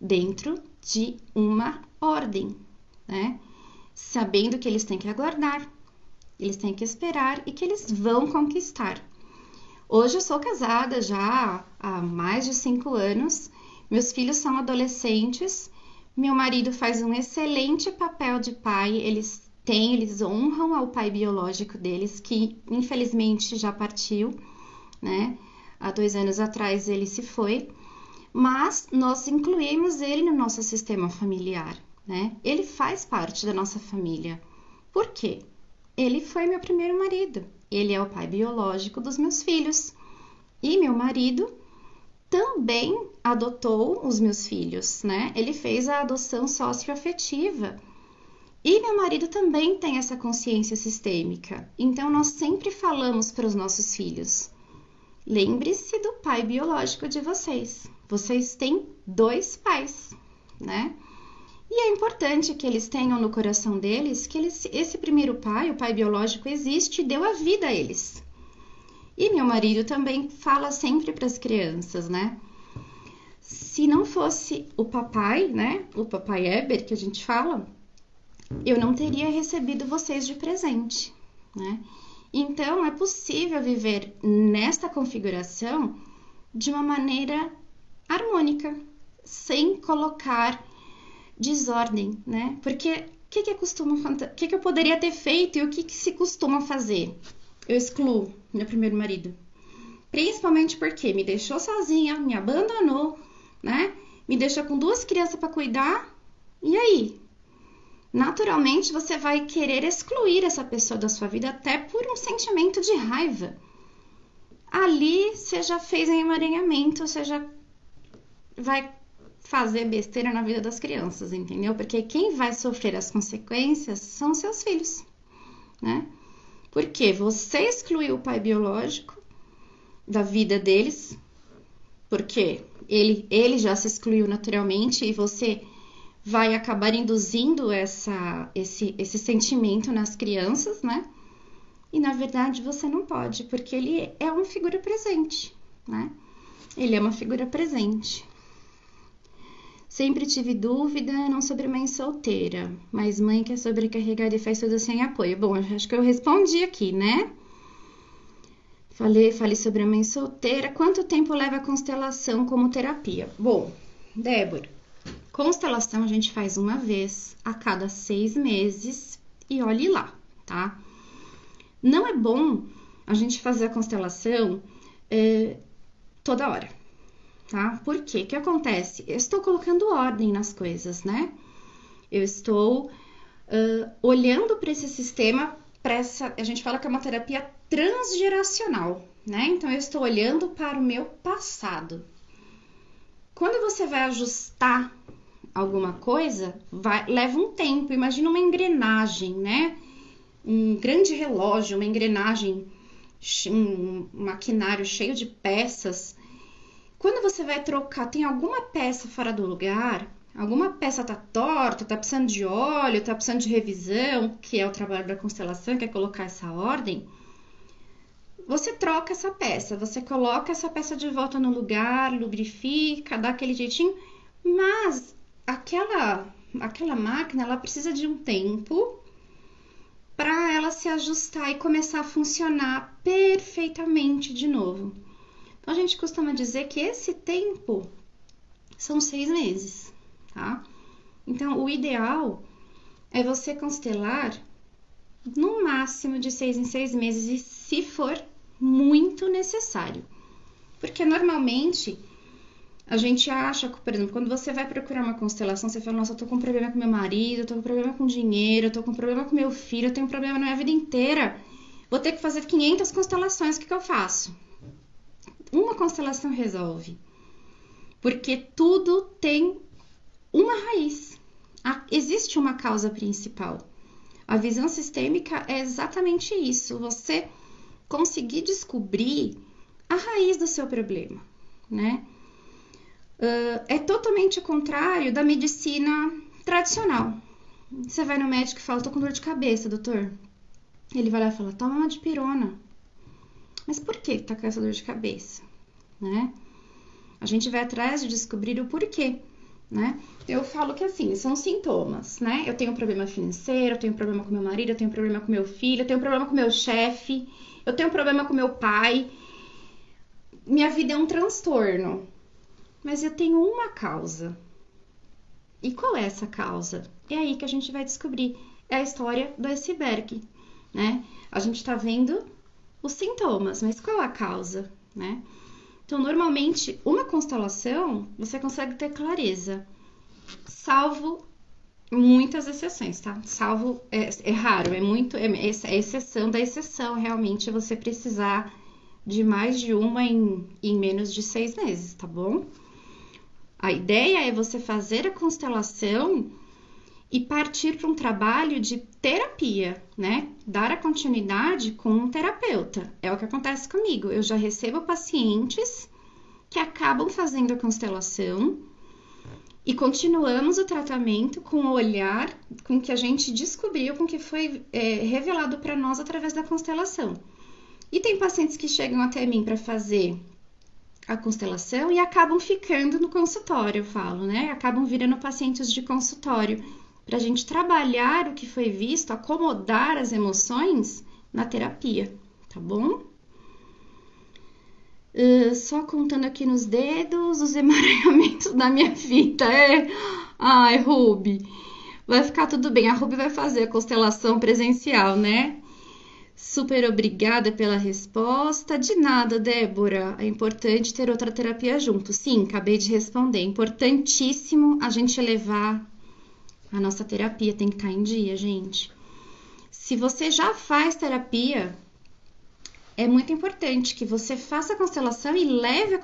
dentro de uma ordem, né? Sabendo que eles têm que aguardar, eles têm que esperar e que eles vão conquistar. Hoje eu sou casada já há mais de 5 anos, meus filhos são adolescentes, meu marido faz um excelente papel de pai, eles honram ao pai biológico deles, que infelizmente já partiu, né? Há 2 anos atrás ele se foi, mas nós incluímos ele no nosso sistema familiar, né? Ele faz parte da nossa família. Por quê? Ele foi meu primeiro marido, ele é o pai biológico dos meus filhos. E meu marido também adotou os meus filhos, né? Ele fez a adoção socioafetiva. E meu marido também tem essa consciência sistêmica. Então nós sempre falamos para os nossos filhos: lembre-se do pai biológico de vocês. Vocês têm 2 pais, né? E é importante que eles tenham no coração deles que esse primeiro pai, o pai biológico, existe e deu a vida a eles. E meu marido também fala sempre para as crianças, né? Se não fosse o papai, né? O papai Eber, que a gente fala, eu não teria recebido vocês de presente, né? Então, é possível viver nesta configuração de uma maneira harmônica, sem colocar desordem, né? Porque o que eu poderia ter feito e o que se costuma fazer? Eu excluo meu primeiro marido. Principalmente porque me deixou sozinha, me abandonou, né? Me deixou com 2 crianças para cuidar. E aí? Naturalmente você vai querer excluir essa pessoa da sua vida até por um sentimento de raiva. Ali você já fez um emaranhamento, você já vai fazer besteira na vida das crianças, entendeu? Porque quem vai sofrer as consequências são os seus filhos, né? Porque você excluiu o pai biológico da vida deles, porque ele já se excluiu naturalmente e você vai acabar induzindo esse sentimento nas crianças, né? E na verdade você não pode, porque ele é uma figura presente, né? Ele é uma figura presente. Sempre tive dúvida, não sobre mãe solteira, mas mãe que é sobrecarregada e faz tudo sem apoio. Bom, acho que eu respondi aqui, né? Falei sobre a mãe solteira. Quanto tempo leva a constelação como terapia? Bom, Débora, constelação a gente faz uma vez a cada 6 meses e olhe lá, tá? Não é bom a gente fazer a constelação toda hora. Tá? Por quê? O que acontece? Eu estou colocando ordem nas coisas, né? Eu estou olhando para esse sistema, a gente fala que é uma terapia transgeracional, né? Então, eu estou olhando para o meu passado. Quando você vai ajustar alguma coisa, leva um tempo. Imagina uma engrenagem, né? Um grande relógio, uma engrenagem, um maquinário cheio de peças. Quando você vai trocar, tem alguma peça fora do lugar, alguma peça tá torta, tá precisando de óleo, tá precisando de revisão, que é o trabalho da constelação, que é colocar essa ordem, você troca essa peça, você coloca essa peça de volta no lugar, lubrifica, dá aquele jeitinho, mas aquela máquina, ela precisa de um tempo para ela se ajustar e começar a funcionar perfeitamente de novo. A gente costuma dizer que esse tempo são 6 meses, tá? Então, o ideal é você constelar no máximo de 6 em 6 meses e se for muito necessário. Porque normalmente a gente acha, por exemplo, quando você vai procurar uma constelação, você fala: nossa, eu tô com problema com meu marido, eu tô com problema com dinheiro, eu tô com problema com meu filho, eu tenho problema na minha vida inteira, vou ter que fazer 500 constelações, o que eu faço? Uma constelação resolve, porque tudo tem uma raiz, existe uma causa principal. A visão sistêmica é exatamente isso, você conseguir descobrir a raiz do seu problema, né? É totalmente o contrário da medicina tradicional. Você vai no médico e fala: tô com dor de cabeça, doutor. Ele vai lá e fala: toma uma dipirona. Mas por que tá com essa dor de cabeça, né? A gente vai atrás de descobrir o porquê, né? Eu falo que assim, são sintomas, né? Eu tenho um problema financeiro, eu tenho um problema com meu marido, eu tenho um problema com meu filho, eu tenho um problema com meu chefe, eu tenho um problema com meu pai. Minha vida é um transtorno, mas eu tenho uma causa. E qual é essa causa? É aí que a gente vai descobrir. É a história do iceberg, né? A gente tá vendo os sintomas, mas qual a causa, né? Então, normalmente, uma constelação, você consegue ter clareza, salvo muitas exceções, tá? Salvo, é raro, é exceção da exceção, realmente, você precisar de mais de uma em menos de 6 meses, tá bom? A ideia é você fazer a constelação e partir para um trabalho de terapia, né? Dar a continuidade com um terapeuta. É o que acontece comigo. Eu já recebo pacientes que acabam fazendo a constelação e continuamos o tratamento com o olhar com que a gente descobriu, com que foi revelado para nós através da constelação. E tem pacientes que chegam até mim para fazer a constelação e acabam ficando no consultório, eu falo, né? Acabam virando pacientes de consultório, para a gente trabalhar o que foi visto, acomodar as emoções na terapia, tá bom? Só contando aqui nos dedos os emaranhamentos da minha fita, Ai, Ruby, vai ficar tudo bem, a Ruby vai fazer a constelação presencial, né? Super obrigada pela resposta. De nada, Débora. É importante ter outra terapia junto. Sim, acabei de responder. É importantíssimo a gente levar a nossa terapia, tem que estar em dia, gente. Se você já faz terapia, é muito importante que você faça a constelação e leve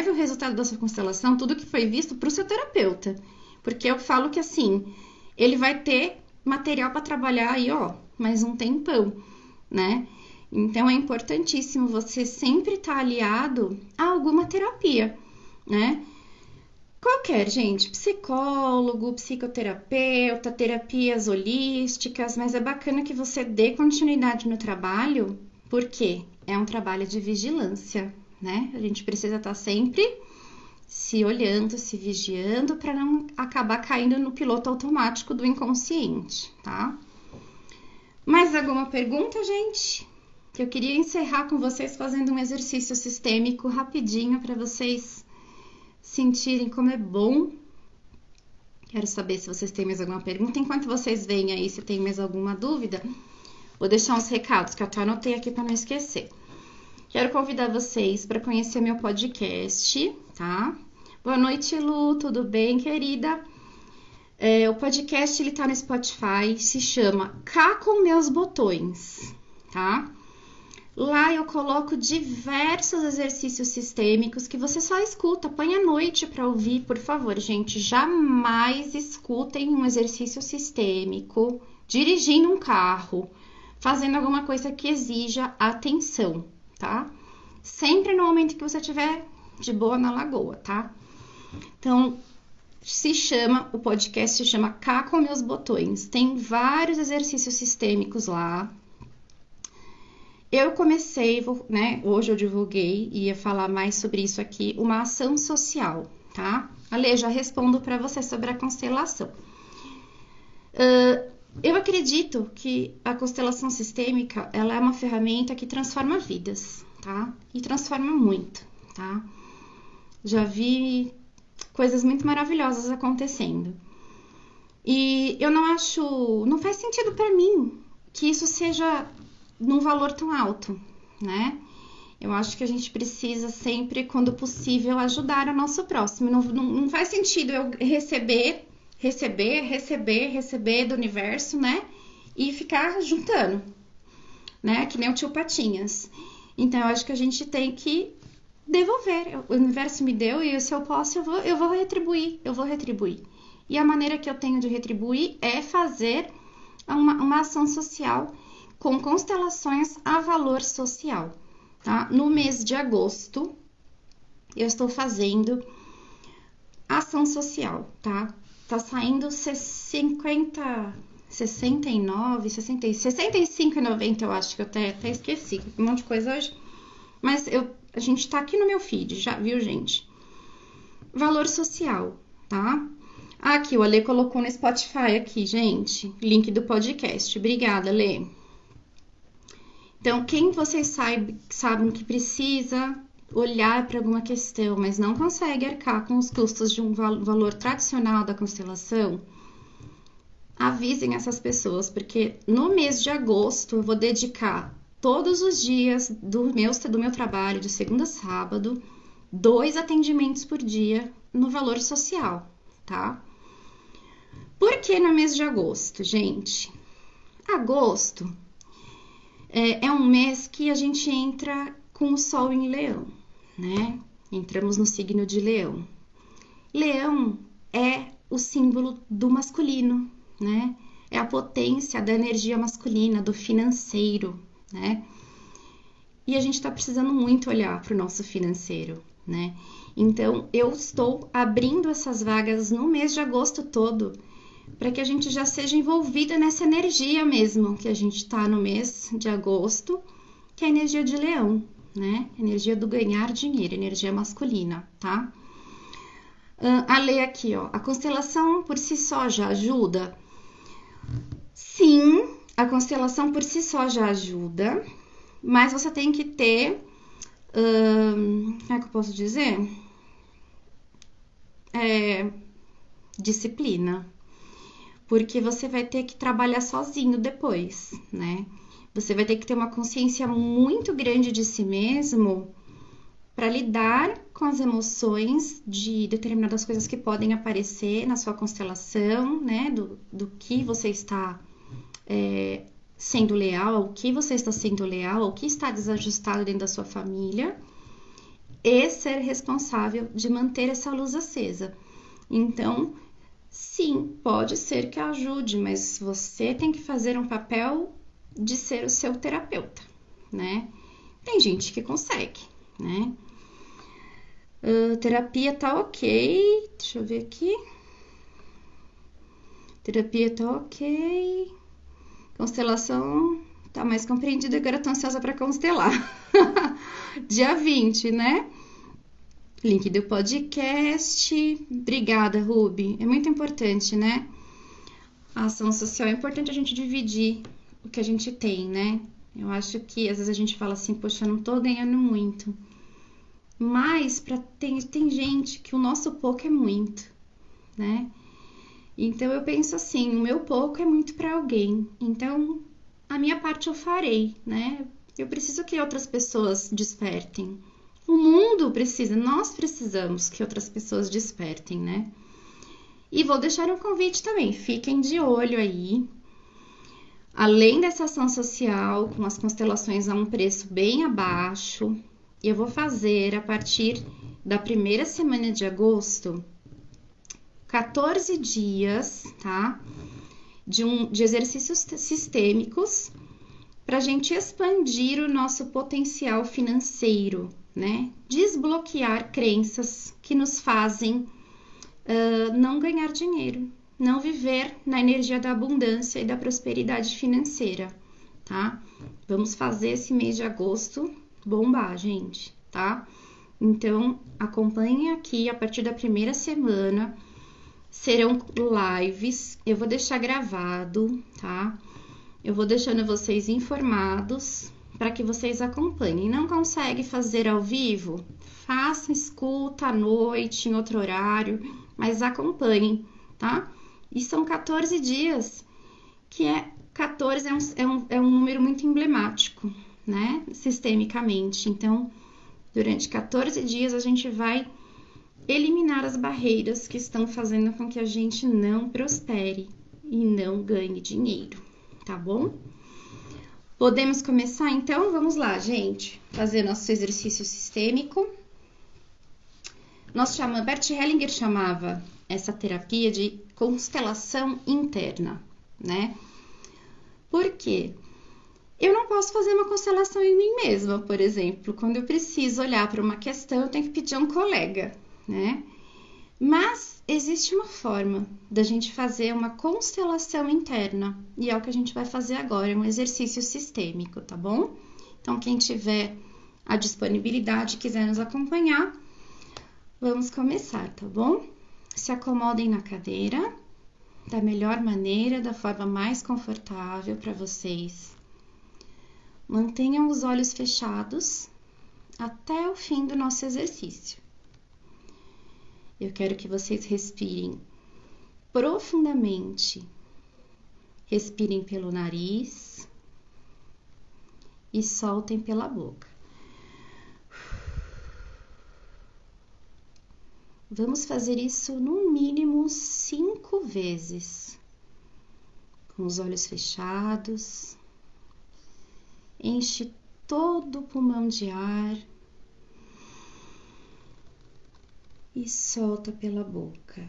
o resultado da sua constelação, tudo que foi visto, para o seu terapeuta. Porque eu falo que assim, ele vai ter material para trabalhar aí, ó, mais um tempão, né? Então é importantíssimo você sempre estar aliado a alguma terapia, né? Qualquer, gente, psicólogo, psicoterapeuta, terapias holísticas, mas é bacana que você dê continuidade no trabalho, porque é um trabalho de vigilância, né? A gente precisa estar sempre se olhando, se vigiando, para não acabar caindo no piloto automático do inconsciente, tá? Mais alguma pergunta, gente? Eu queria encerrar com vocês fazendo um exercício sistêmico rapidinho para vocês sentirem como é bom. Quero saber se vocês têm mais alguma pergunta. Enquanto vocês veem aí se tem mais alguma dúvida, vou deixar uns recados que eu até anotei aqui para não esquecer. Quero convidar vocês para conhecer meu podcast, tá? Boa noite, Lu, tudo bem, querida? O podcast ele tá no Spotify, se chama Cá com Meus Botões, tá? Lá eu coloco diversos exercícios sistêmicos que você só escuta, põe à noite para ouvir, por favor, gente. Jamais escutem um exercício sistêmico dirigindo um carro, fazendo alguma coisa que exija atenção, tá? Sempre no momento que você estiver de boa na lagoa, tá? Então, o podcast se chama Cá com Meus Botões. Tem vários exercícios sistêmicos lá. Eu comecei, né, hoje eu divulguei e ia falar mais sobre isso aqui, uma ação social, tá? Ale, já respondo para você sobre a constelação. Eu acredito que a constelação sistêmica, ela é uma ferramenta que transforma vidas, tá? E transforma muito, tá? Já vi coisas muito maravilhosas acontecendo. E eu não faz sentido para mim que isso seja num valor tão alto, né? Eu acho que a gente precisa sempre, quando possível, ajudar o nosso próximo. Não faz sentido eu receber do universo, né? E ficar juntando, né? Que nem o tio Patinhas. Então, eu acho que a gente tem que devolver. O universo me deu e se eu posso, eu vou retribuir. E a maneira que eu tenho de retribuir é fazer uma ação social com constelações a valor social, tá? No mês de agosto, eu estou fazendo ação social, tá? Tá saindo 65,90, eu acho que eu até esqueci, um monte de coisa hoje. mas a gente tá aqui no meu feed, já viu, gente? Valor social, tá? Aqui, o Ale colocou no Spotify aqui, gente, link do podcast. Obrigada, Ale. Então, quem vocês sabem que precisa olhar para alguma questão, mas não consegue arcar com os custos de um valor tradicional da constelação, avisem essas pessoas, porque no mês de agosto eu vou dedicar todos os dias do meu trabalho, de segunda a sábado, 2 atendimentos por dia no valor social, tá? Por que no mês de agosto, gente? Agosto é um mês que a gente entra com o Sol em Leão, né? Entramos no signo de Leão. Leão é o símbolo do masculino, né? É a potência da energia masculina, do financeiro, né? E a gente tá precisando muito olhar para o nosso financeiro, né? Então, eu estou abrindo essas vagas no mês de agosto todo, para que a gente já seja envolvida nessa energia mesmo, que a gente tá no mês de agosto, que é a energia de Leão, né? Energia do ganhar dinheiro, energia masculina, tá? A Lê aqui, ó, a constelação por si só já ajuda? Sim, a constelação por si só já ajuda, mas você tem que ter, como é que eu posso dizer? Disciplina, porque você vai ter que trabalhar sozinho depois, né? Você vai ter que ter uma consciência muito grande de si mesmo para lidar com as emoções de determinadas coisas que podem aparecer na sua constelação, né? Do que você está sendo leal, ao que você está sendo leal, ao que está desajustado dentro da sua família, e ser responsável de manter essa luz acesa. Então, sim, pode ser que ajude, mas você tem que fazer um papel de ser o seu terapeuta, né? Tem gente que consegue, né? Terapia tá ok. Deixa eu ver aqui. Terapia tá ok. Constelação tá mais compreendida, agora tô ansiosa pra constelar. Dia 20, né? Link do podcast. Obrigada, Ruby. É muito importante, né? A ação social é importante a gente dividir o que a gente tem, né? Eu acho que às vezes a gente fala assim, poxa, eu não tô ganhando muito. Mas tem gente que o nosso pouco é muito, né? Então eu penso assim, o meu pouco é muito para alguém. Então a minha parte eu farei, né? Eu preciso que outras pessoas despertem. O mundo precisa, nós precisamos que outras pessoas despertem, né? E vou deixar um convite também, fiquem de olho aí. Além dessa ação social, com as constelações a um preço bem abaixo, eu vou fazer a partir da primeira semana de agosto 14 dias, tá? De exercícios sistêmicos para a gente expandir o nosso potencial financeiro, né? Desbloquear crenças que nos fazem não ganhar dinheiro, não viver na energia da abundância e da prosperidade financeira, tá? Vamos fazer esse mês de agosto bombar, gente, tá? Então, acompanhem aqui a partir da primeira semana. Serão lives, eu vou deixar gravado, tá? Eu vou deixando vocês informados para que vocês acompanhem. Não consegue fazer ao vivo? Faça, escuta à noite, em outro horário, mas acompanhem, tá? E são 14 dias, que 14 é um número muito emblemático, né? Sistemicamente. Então, durante 14 dias a gente vai eliminar as barreiras que estão fazendo com que a gente não prospere e não ganhe dinheiro, tá bom? Podemos começar então? Vamos lá, gente, fazer nosso exercício sistêmico. Bert Hellinger chamava essa terapia de constelação interna, né? Por quê? Eu não posso fazer uma constelação em mim mesma, por exemplo. Quando eu preciso olhar para uma questão, eu tenho que pedir a um colega, né? Mas existe uma forma da gente fazer uma constelação interna, e é o que a gente vai fazer agora, é um exercício sistêmico, tá bom? Então, quem tiver a disponibilidade, quiser nos acompanhar, vamos começar, tá bom? Se acomodem na cadeira da melhor maneira, da forma mais confortável para vocês. Mantenham os olhos fechados até o fim do nosso exercício. Eu quero que vocês respirem profundamente. Respirem pelo nariz e soltem pela boca. Vamos fazer isso no mínimo 5 vezes, com os olhos fechados. Enche todo o pulmão de ar e solta pela boca.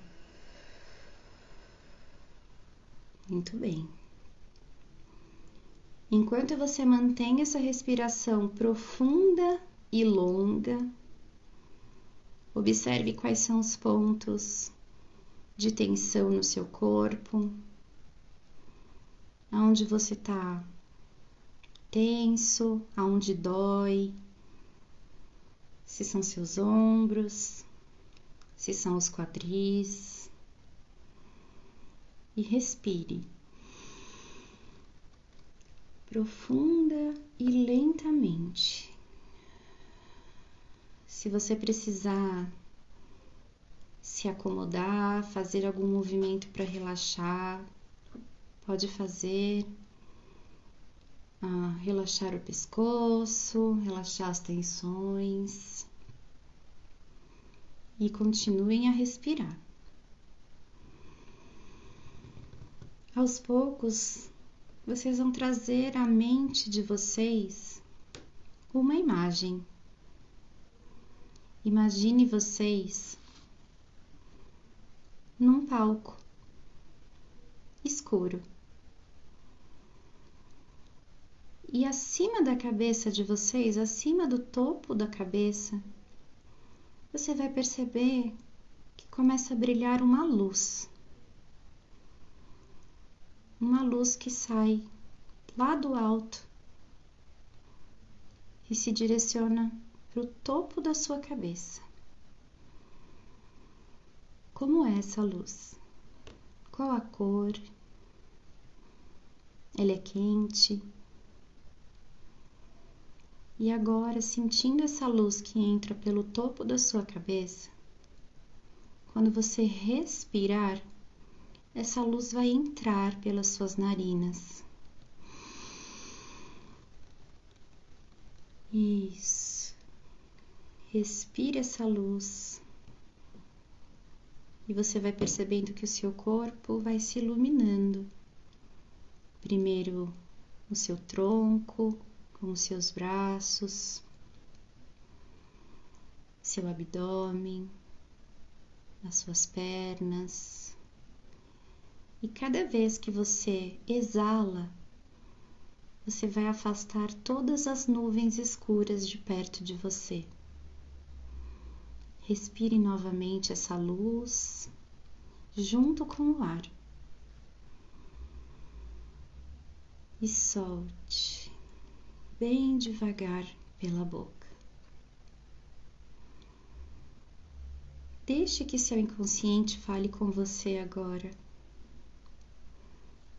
Muito bem. Enquanto você mantém essa respiração profunda e longa, observe quais são os pontos de tensão no seu corpo, aonde você está tenso, aonde dói, se são seus ombros, se são os quadris. E respire profunda e lentamente. Se você precisar se acomodar, fazer algum movimento para relaxar, pode fazer. Relaxar o pescoço, relaxar as tensões e continuem a respirar. Aos poucos, vocês vão trazer à mente de vocês uma imagem. Imagine vocês num palco escuro. E acima da cabeça de vocês, acima do topo da cabeça, você vai perceber que começa a brilhar uma luz. Uma luz que sai lá do alto e se direciona para o topo da sua cabeça. Como é essa luz? Qual a cor? Ela é quente? E agora, sentindo essa luz que entra pelo topo da sua cabeça, quando você respirar, essa luz vai entrar pelas suas narinas. Isso. Respire essa luz. E você vai percebendo que o seu corpo vai se iluminando. Primeiro o seu tronco, com os seus braços, seu abdômen, as suas pernas. E cada vez que você exala, você vai afastar todas as nuvens escuras de perto de você. Respire novamente essa luz junto com o ar. E solte bem devagar pela boca. Deixe que seu inconsciente fale com você agora.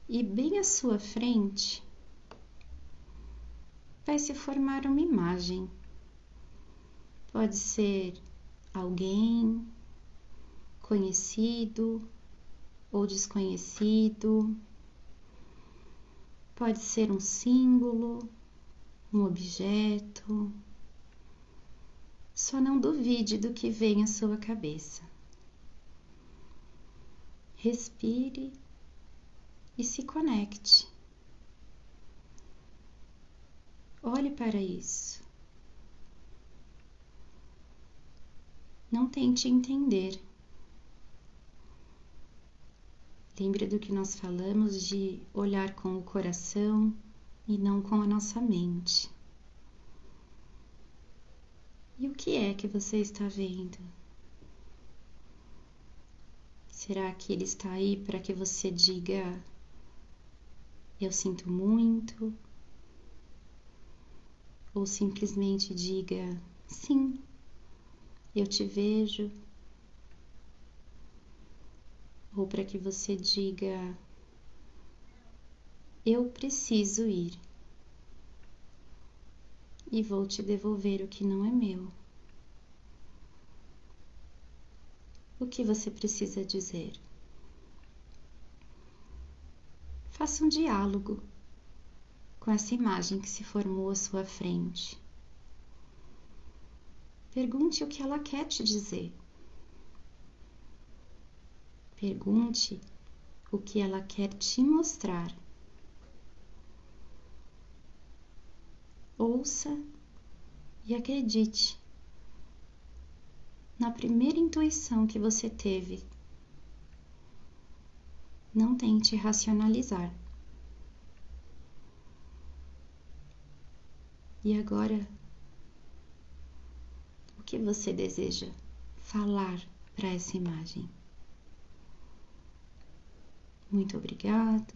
E bem à sua frente vai se formar uma imagem. Pode ser alguém conhecido ou desconhecido. Pode ser um símbolo, um objeto. Só não duvide do que vem à sua cabeça. Respire e se conecte. Olhe para isso. Não tente entender. Lembre do que nós falamos de olhar com o coração e não com a nossa mente. E o que é que você está vendo? Será que ele está aí para que você diga: eu sinto muito? ou simplesmente diga: sim, eu te vejo, ou para que você diga: eu preciso ir e vou te devolver o que não é meu. O que você precisa dizer? Faça um diálogo com essa imagem que se formou à sua frente. Pergunte o que ela quer te dizer. Pergunte o que ela quer te mostrar. Ouça e acredite na primeira intuição que você teve. Não tente racionalizar. E agora, o que você deseja falar para essa imagem? Muito obrigado.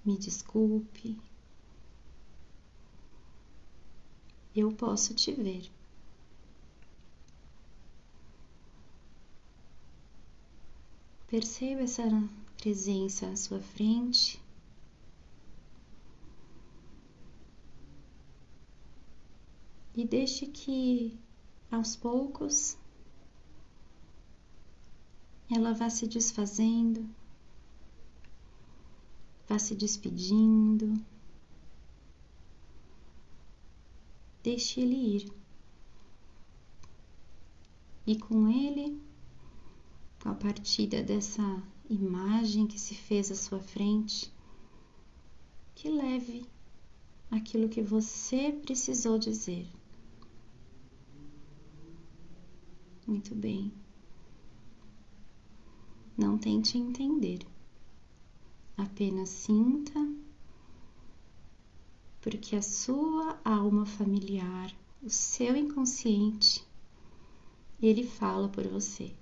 Me desculpe. Eu posso te ver. Perceba essa presença à sua frente. E deixe que, aos poucos, ela vá se desfazendo, vá se despedindo. Deixe ele ir. E com ele, com a partida dessa imagem que se fez à sua frente, que leve aquilo que você precisou dizer. Muito bem. Não tente entender. Apenas sinta, porque a sua alma familiar, o seu inconsciente, ele fala por você.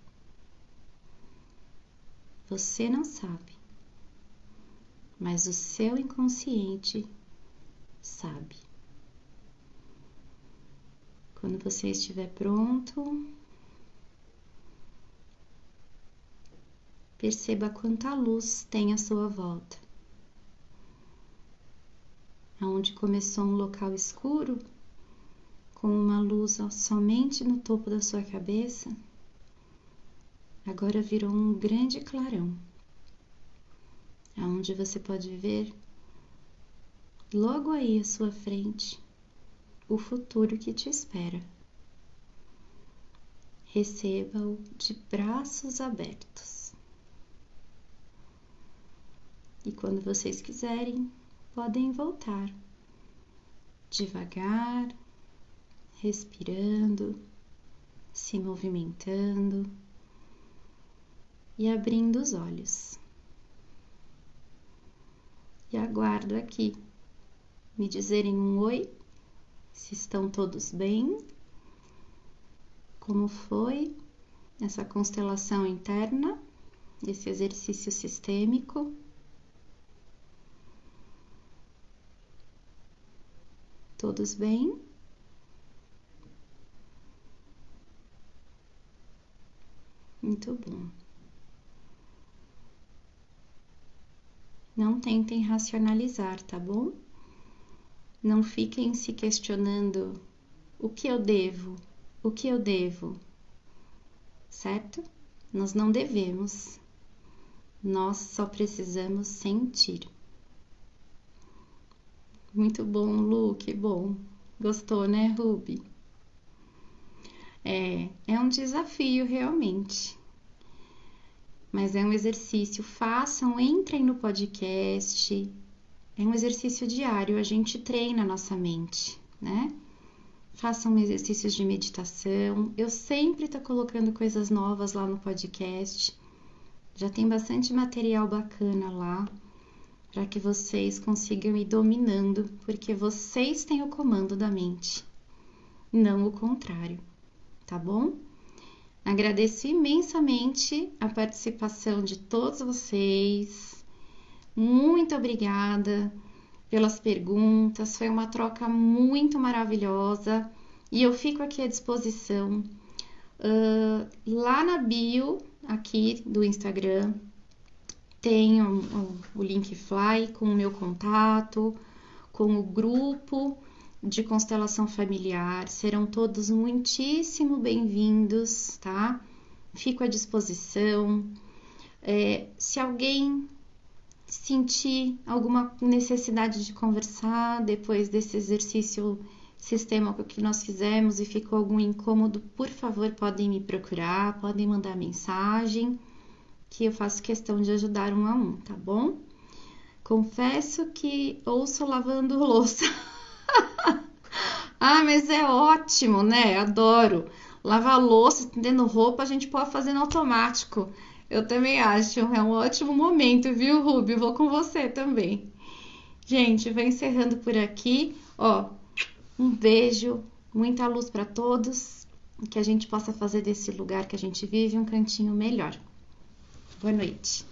Você não sabe, mas o seu inconsciente sabe. Quando você estiver pronto, perceba quanta luz tem à sua volta. Aonde começou um local escuro, com uma luz somente no topo da sua cabeça, agora virou um grande clarão, aonde você pode ver logo aí à sua frente o futuro que te espera. Receba-o de braços abertos. E quando vocês quiserem, podem voltar devagar, respirando, se movimentando e abrindo os olhos. E aguardo aqui me dizerem um oi, se estão todos bem, como foi essa constelação interna, esse exercício sistêmico. Todos bem? Muito bom. Não tentem racionalizar, tá bom? Não fiquem se questionando o que eu devo, certo? Nós não devemos, nós só precisamos sentir. Muito bom, Lu, que bom. Gostou, né, Ruby? É um desafio realmente. Mas é um exercício, façam, entrem no podcast. É um exercício diário, a gente treina a nossa mente, né? Façam exercícios de meditação. Eu sempre tô colocando coisas novas lá no podcast. Já tem bastante material bacana lá, para que vocês consigam ir dominando, porque vocês têm o comando da mente, não o contrário, tá bom? Agradeço imensamente a participação de todos vocês, muito obrigada pelas perguntas. Foi uma troca muito maravilhosa e eu fico aqui à disposição. Lá na bio aqui do Instagram tem o Linkfly com o meu contato, com o grupo de constelação familiar. Serão todos muitíssimo bem-vindos, tá? Fico à disposição. Se alguém sentir alguma necessidade de conversar depois desse exercício sistêmico que nós fizemos e ficou algum incômodo, por favor, podem me procurar, podem mandar mensagem, que eu faço questão de ajudar um a um, tá bom? Confesso que ouço lavando louça. Ah, mas é ótimo, né? Adoro. Lavar louça, estendendo roupa, a gente pode fazer no automático. Eu também acho, é um ótimo momento, viu, Rubio? Vou com você também. Gente, vou encerrando por aqui. Ó, um beijo, muita luz para todos, que a gente possa fazer desse lugar que a gente vive um cantinho melhor. Boa noite.